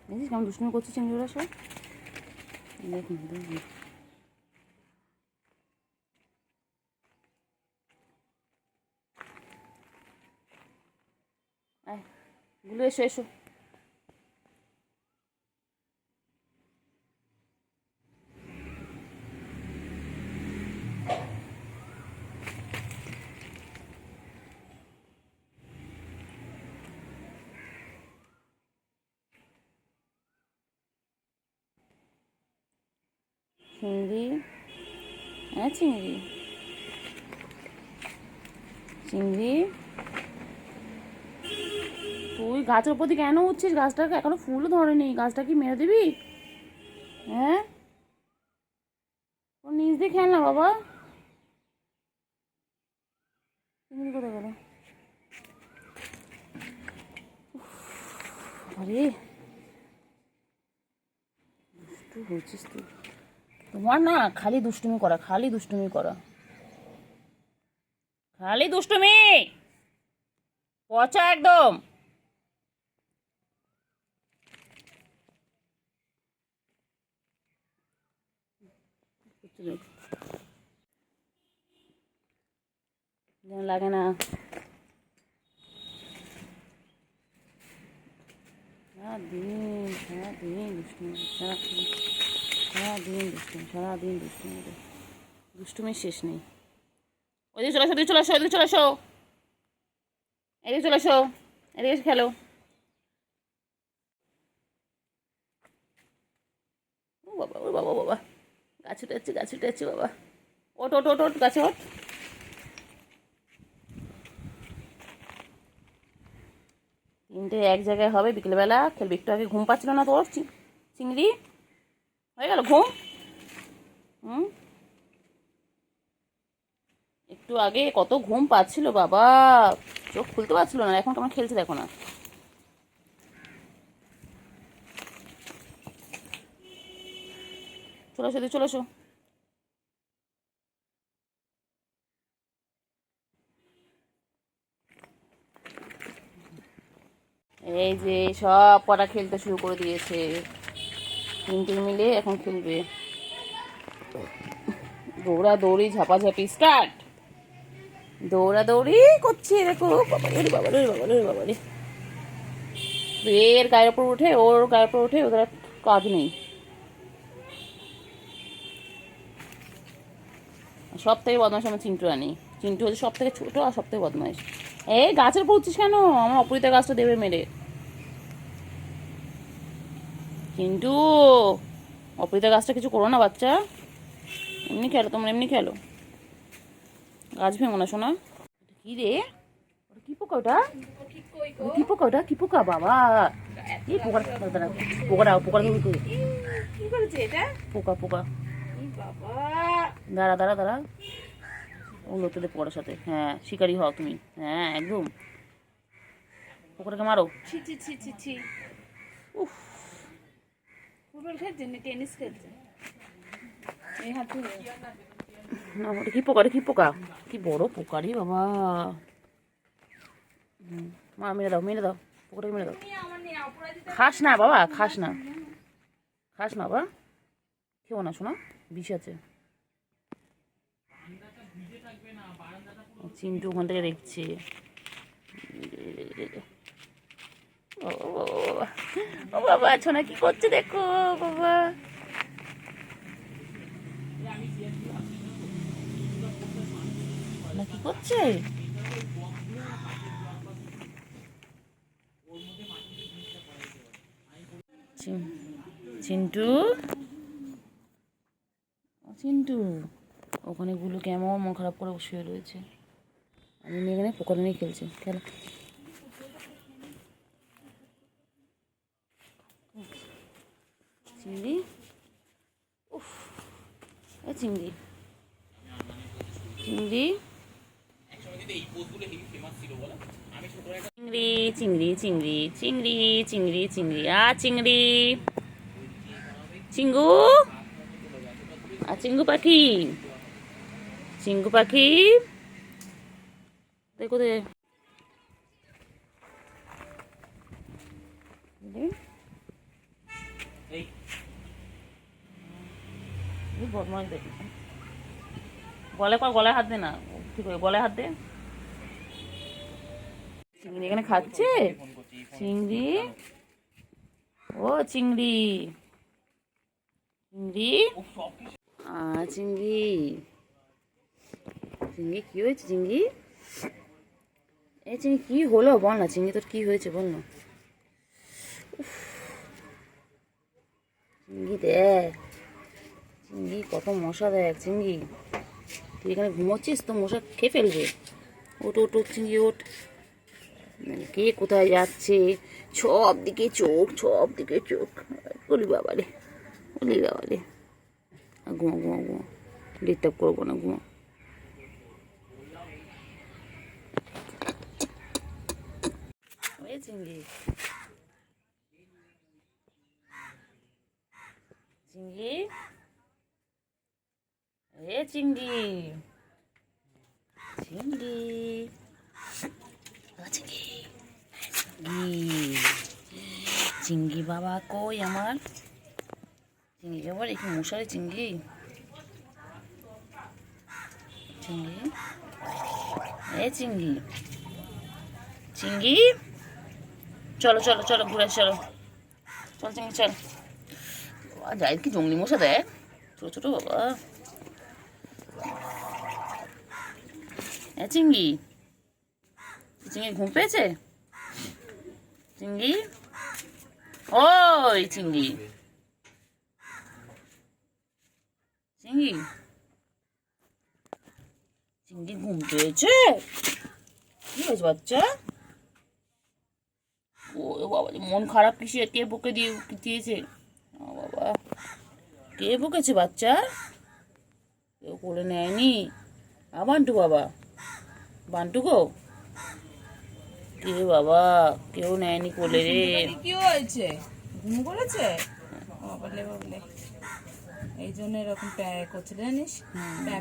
দেখিস কেমন দুষ্টুমি করছে চিংড়িগুলো সব। দেখুন দেখুন গুলো এসো এসো। চিংড়ি, হ্যাঁ চিংড়ি, চিংড়ি তুই গাছের উপর দিয়ে কেন উঠছিস? গাছটাকে এখনো ফুলও ধরেনি, গাছটা কি মেরে দিবি? হ্যাঁ ওর নিচ দিয়ে খেল না বাবা। চিংড়ি কোথায় গেল? আরে দুষ্টু হয়েছিস তুই। তোমার না খালি দুষ্টুমি করা, খালি দুষ্টুমি করা, খালি দুষ্টুমি, পচা একদম। যেন লাগে না। সারাদিন সারাদিন দুষ্টুমি, সারাদিন সারাদিন দুষ্টুমি, সারাদিন দুষ্টুমি, দুষ্টুমির শেষ নেই। ওইদিকে চলে আসো, ওইদিকে চলে আসো, ওইদিকে চলে আসো, এদিকে চলে আসো, এদিকে এসে খেলো। ও বাবা, ও বাবা, বাবা গাছ উঠে যাচ্ছে, গাছ উঠে যাচ্ছে বাবা। ওট ওট ওট ওট গাছে ওঠ। তিনটে এক জায়গায় হবে, বিকেলবেলা খেলবে। একটু আগে ঘুম পাচ্ছিল না তোর চিংড়ি? হয়ে গেল ঘুম? হুম, একটু আগে কত ঘুম পাচ্ছিল বাবা, চোখ খুলতে পারছিল না, এখন কেমন খেলছে দেখো না। চলে আসো, চলে আসো। এই যে সব কটা খেলতে শুরু করে দিয়েছে, তিনটে মিলে এখন খেলবে। দৌড়াদৌড়ি ঝাপাঝাপি স্টার্ট, দৌড়াদৌড়ি করছে দেখো। বাবারে বাবারে বাবারে বাবারে, এর গায়ের ওপর উঠে ওর গায়ের ওপর উঠে, ওদের কাজ নেই। সব থেকে বদমাইশ আমার চিন্টু আনি। চিন্টু হচ্ছে সব থেকে ছোটো আর সব থেকে বদমাইশ। এই গাছের উপর উঠছিস কেন? আমার অপরিতা গাছটা দেবে মেরে। চিন্টু, অপরিতা গাছটা কিছু করো না বাচ্চা, এমনি খেলো, তোমরা এমনি খেলো, গাছ ভেঙো না শোনা। কি রে, ওটা কি পোকা? ওটা কি পোকা? ওটা কি পোকা বাবা? এই পোকা, পোকাটা পোকা কি করেছে এটা? পোকা পোকা, বাবা দাঁড়া দাঁড়া দাঁড়া, ওগুলো তোদের পোকার সাথে। হ্যাঁ শিকারি হও তুমি, হ্যাঁ একদম। পোকাটাকে মারো। ছি ছি ছি ছি ছি। উফ, ফুটবল খেলছে না টেনিস খেলছে? এই হাতে না ওটা কি পোকা? কি পোকা? কি বড় পোকা রে বাবা। মা মেরে দাও, মেরে দাও, পোকাটাকে মেরে দাও। খাস না বাবা, খাস না, খাস না বাবা, খেও না শোনা, বিষ আছে। চিন্টু ওখান থেকে দেখছে। ও বাবা, ছোনা কি করছে দেখো বাবা। না কি করছে? চিন্টু, চিন্টু ওখানে গুলো কেমন মন খারাপ করে বসে রয়েছে। আমি নিয়ে এখানে পোকা নিয়ে খেলছি, খেলা। চিংড়ি, উফ, এ চিংড়ি, চিংড়ি, চিংড়ি, চিংড়ি, চিংড়ি, চিংড়ি, চিংড়ি, চিংড়ি, চিংড়ি, চিঙ্গু, চিঙ্গু পাখি, চিঙ্গু পাখি দেখো দে। এই বদমাইশ দেখি গলায় হাত দে না, ঠিক আছে গলায় হাত দে। চিংড়ি এখানে খাচ্ছে, চিংড়ি, ও চিংড়ি, চিংড়ি, চিংড়ি, চিংড়ি কি হয়েছে চিংড়ি? এই চিংড়ি কি হলো বল না, চিংড়ি তোর কি হয়েছে বল না। চিংড়ি দেখ, চিংড়ি কত মশা দেখ, চিংড়ি তুই এখানে ঘুমোচ্ছিস তো মশা খেয়ে ফেলবে। ওট ওট ওট চিংড়ি ওঠ, কে কোথায় যাচ্ছে, সব দিকে চোখ, সব দিকে চোখ, বলি বাবারে, বলি বাবারে। ঘুমা ঘুমা ঘুমা, ডিস্টার্ব করবো না, ঘুমা। ওই চিংড়ি, চিংড়ি, এ চিংড়ি, চিংড়ি, চিংড়ি, চিংড়ি বাবা কই আমার চিংড়ি বাবা, একটু মশারি চিংড়ি, চিংড়ি, এ চিংড়ি, চিংড়ি, চলো চলো চলো ঘুরে চলো, চল চিংড়ি চল। যাই কি জঙ্গলি মশা দেখ, ছোট ছোট বাবা। হ্যাঁ চিংড়ি, চিংড়ি ঘুম পেয়েছে, চিংড়ি, ওই চিংড়ি, চিংড়ি, চিংড়ি ঘুম পেয়েছে, কি হয়েছে বাচ্চা? ও বাবা মন খারাপ কিসে, কে বকে দিয়েছে বাবা, কে বকেছে বাচ্চা? কেউ কোলে নেয়নি? বান্টু বাবা, বান্টু গো, কে বাবা, কেউ নেয়নি কোলে রে। কি হয়েছে, ঘুম করেছে? বাবলে বাবলে, এই জন্য এরকম প্যাক করছিল জানিস,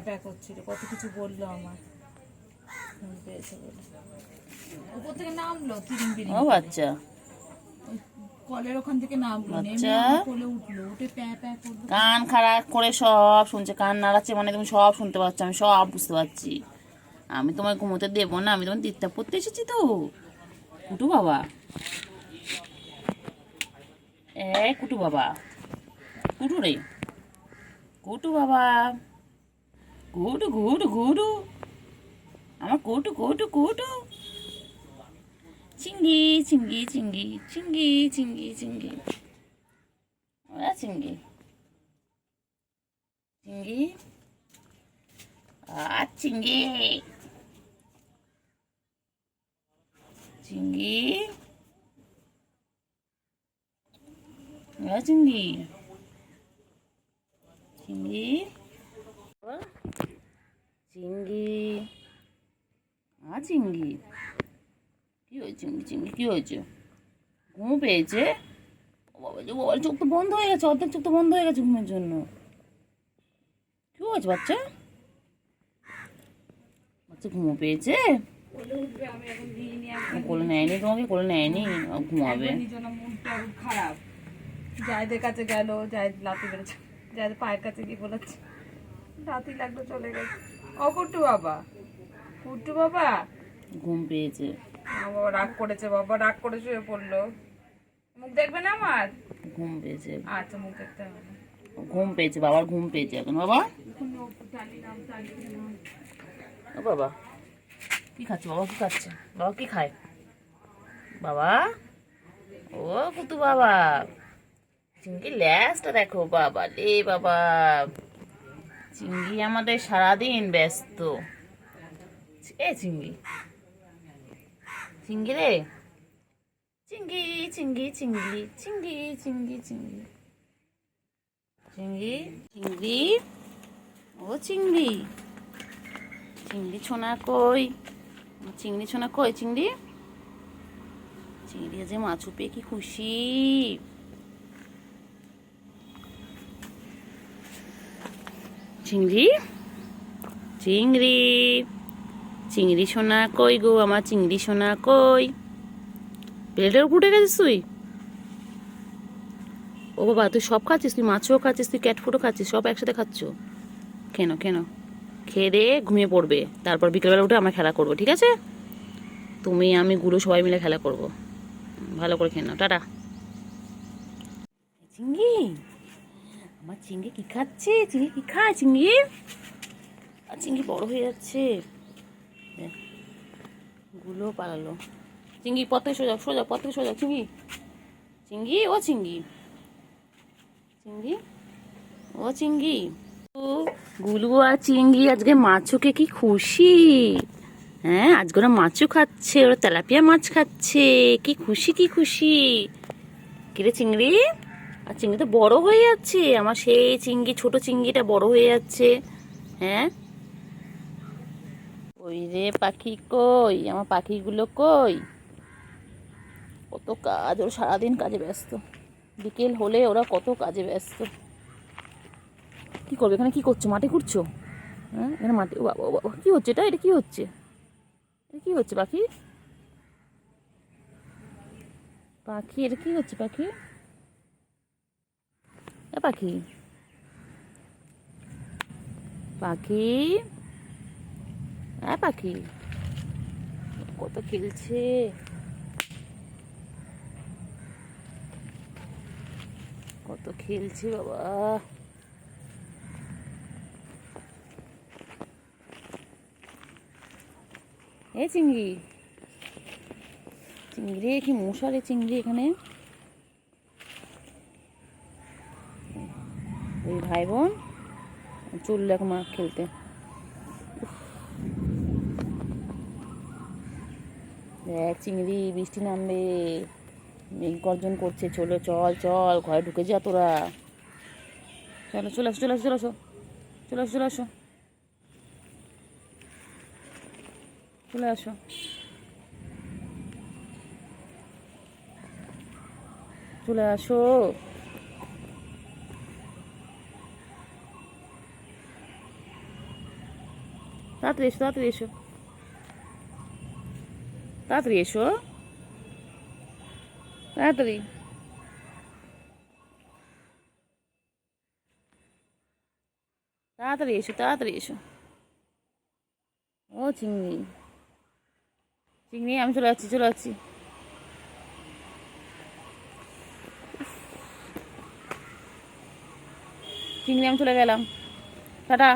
প্যাক করছিল, কত কিছু বললো আমার, ঘুম পেয়েছে বলে উপর থেকে নামলো তিরিং তিরিং, ও বাচ্চা, কলের ওখান থেকে নামলো, বাচ্চা কোলে উঠলো, উঠে প্যাক করলো। কান খারাপ করে সব শুনছে, কান নাড়াচ্ছে মানে তুমি সব শুনতে পাচ্ছ, আমি সব বুঝতে পারছি। আমি তোমায় ঘুমোতে দেবো না, আমি তোমার ডিস্টার্ব করতে এসেছি তো। কুটু বাবা, কুটু বাবা, কুটু রে, কুটু বাবা, কুটু কুটু কুটু, আমার কুটু কুটু কুটু, চিংড়ি চিংড়ি চিংড়ি চিংড়ি চিংড়ি চিংড়ি, চিংড়ি, চিংড়ি, চিংড়ি, চিংড়ি, চিংড়ি, চিংড়ি, চিংড়ি, চিংড়ি, কি হয়েছে চিংড়ি, চিংড়ি কি হয়েছে? ঘুম পেয়েছে? ও বাবা যে বাবার চোখ তো বন্ধ হয়ে গেছে, অর্ধেক চোখ তো বন্ধ হয়ে গেছে ঘুমের জন্য। কি হয়েছে বাচ্চা? বাচ্চা ঘুমো পেয়েছে? কোলে নেয়নি তোমাকে, কোলে নেয়নি, ঘুমাবে। খারাপ, জায়দের কাছে গেল, জায়দ লাতি বেড়েছে, জায়দের পায়ের কাছে গিয়ে বলেছে লাতি লাগলো, চলে গেছে। ও কুট্টু বাবা, কুট্টু বাবা ঘুম পেয়েছে, বাবা রাগ করেছে, বাবা রাগ করে শুয়ে পড়লো। মুখ দেখবে না আমার? ঘুম পেয়েছে, আচ্ছা মুখ দেখতে হবে না। ঘুম পেয়েছে, বাবার ঘুম পেয়েছে এখন। বাবা ও বাবা কি খাচ্ছে, বাবা কি খাচ্ছে, বাবা কি খায় বাবা? ও কুতু বাবা, চিংড়ি ল্যাসটা দেখো বাবা রে বাবা, চিংড়ি আমাদের সারাদিন ব্যস্ত। এ চিংড়ি, চিংড়ি রে, চিংড়ি চিংড়ি চিংড়ি চিংড়ি চিংড়ি চিংড়ি, চিংড়ি, চিংড়ি, ও চিংড়ি, চিংড়ি ছোনা কই, চিংড়ি ছোনা কই, চিংড়ি, চিংড়ি যে মাছ পেয়ে কি খুশি। চিংড়ি, চিংড়ি, চিংড়ি সোনা কই গো, আমার চিংড়ি সোনা কই, প্লেটের উপর উঠে গেছিস তুই? ও বাবা, তুই সব খাচ্ছিস? তুই মাছও খাচ্ছিস, তুই ক্যাট ফুডও খাচ্ছিস, সব একসাথে খাচ্ছ? কেন কেন? খেয়ে দিয়ে ঘুমিয়ে পড়বে, তারপর বিকেলবেলা উঠে আমরা খেলা করবো, ঠিক আছে? তুমি, আমি, গুলো সবাই মিলে খেলা করবো। ভালো করে খেয়ে নাও, টাটা। চিংড়ি, আমার চিংড়ি কি খাচ্ছে? চিংড়ি কি খায় চিংড়ি? আর চিংড়ি বড় হয়ে যাচ্ছে। দেখ, গুলো পালালো। চিংড়ি পথে সোজা, সোজা পথে সোজা। চিংড়ি, চিংড়ি, ও চিংড়ি, চিংড়ি, ও চিংড়ি। ও গুলু আর চিংড়ি আজকে মাছুকে কি খুশি। হ্যাঁ, আজকে ওরা মাছও খাচ্ছে, ওরা তেলাপিয়া মাছ খাচ্ছে। কি খুশি, কি খুশি। কিরে চিংড়ি? আর চিংড়ি তো বড় হয়ে যাচ্ছে, আমার সেই চিংড়ি, ছোট চিংড়িটা বড় হয়ে যাচ্ছে। হ্যাঁ, ওই রে পাখি কই, আমার পাখিগুলো কই? কত কাজ, ওরা সারাদিন কাজে ব্যস্ত, বিকেল হলে ওরা কত কাজে ব্যস্ত। কি করবে এখানে? কি করছো? মাটি খুঁড়ছো? হ্যাঁ, এখানে মাটি, ও বাবা, ও বাবা, কি হচ্ছে এটা? এটা কি হচ্ছে? এটা কি হচ্ছে পাখি? পাখি, এটা কি হচ্ছে পাখি? এ পাখি, পাখি, হ্যাঁ পাখি, কত খেলছে, কত খেলছে বাবা। এ চিংড়ি, চিংড়ি রে, কি মশা রে চিংড়ি এখানে। ওই ভাই বোন চললো এখন মা খেলতে। দেখ চিংড়ি, বৃষ্টি নামবে, মেঘ গর্জন করছে। চলো, চল চল, ঘরে ঢুকে যা তোরা। চলো, চলে আসো, চলে আসো, চলে আসো, চলে আসো, চলে আসো, চলে আসো, চলে আসো। তাড়াতাড়ি এসো, তাড়াতাড়ি এসো, তাড়াতাড়ি এসো, তাড়াতাড়ি, তাড়াতাড়ি এসো, তাড়াতাড়ি এসো। ও চিংড়ি, চিংড়ি, আমি চলে যাচ্ছি, চলে যাচ্ছি। চিংড়ি, আমি চলে গেলাম, টাটা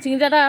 চিংড়ি, টাটা।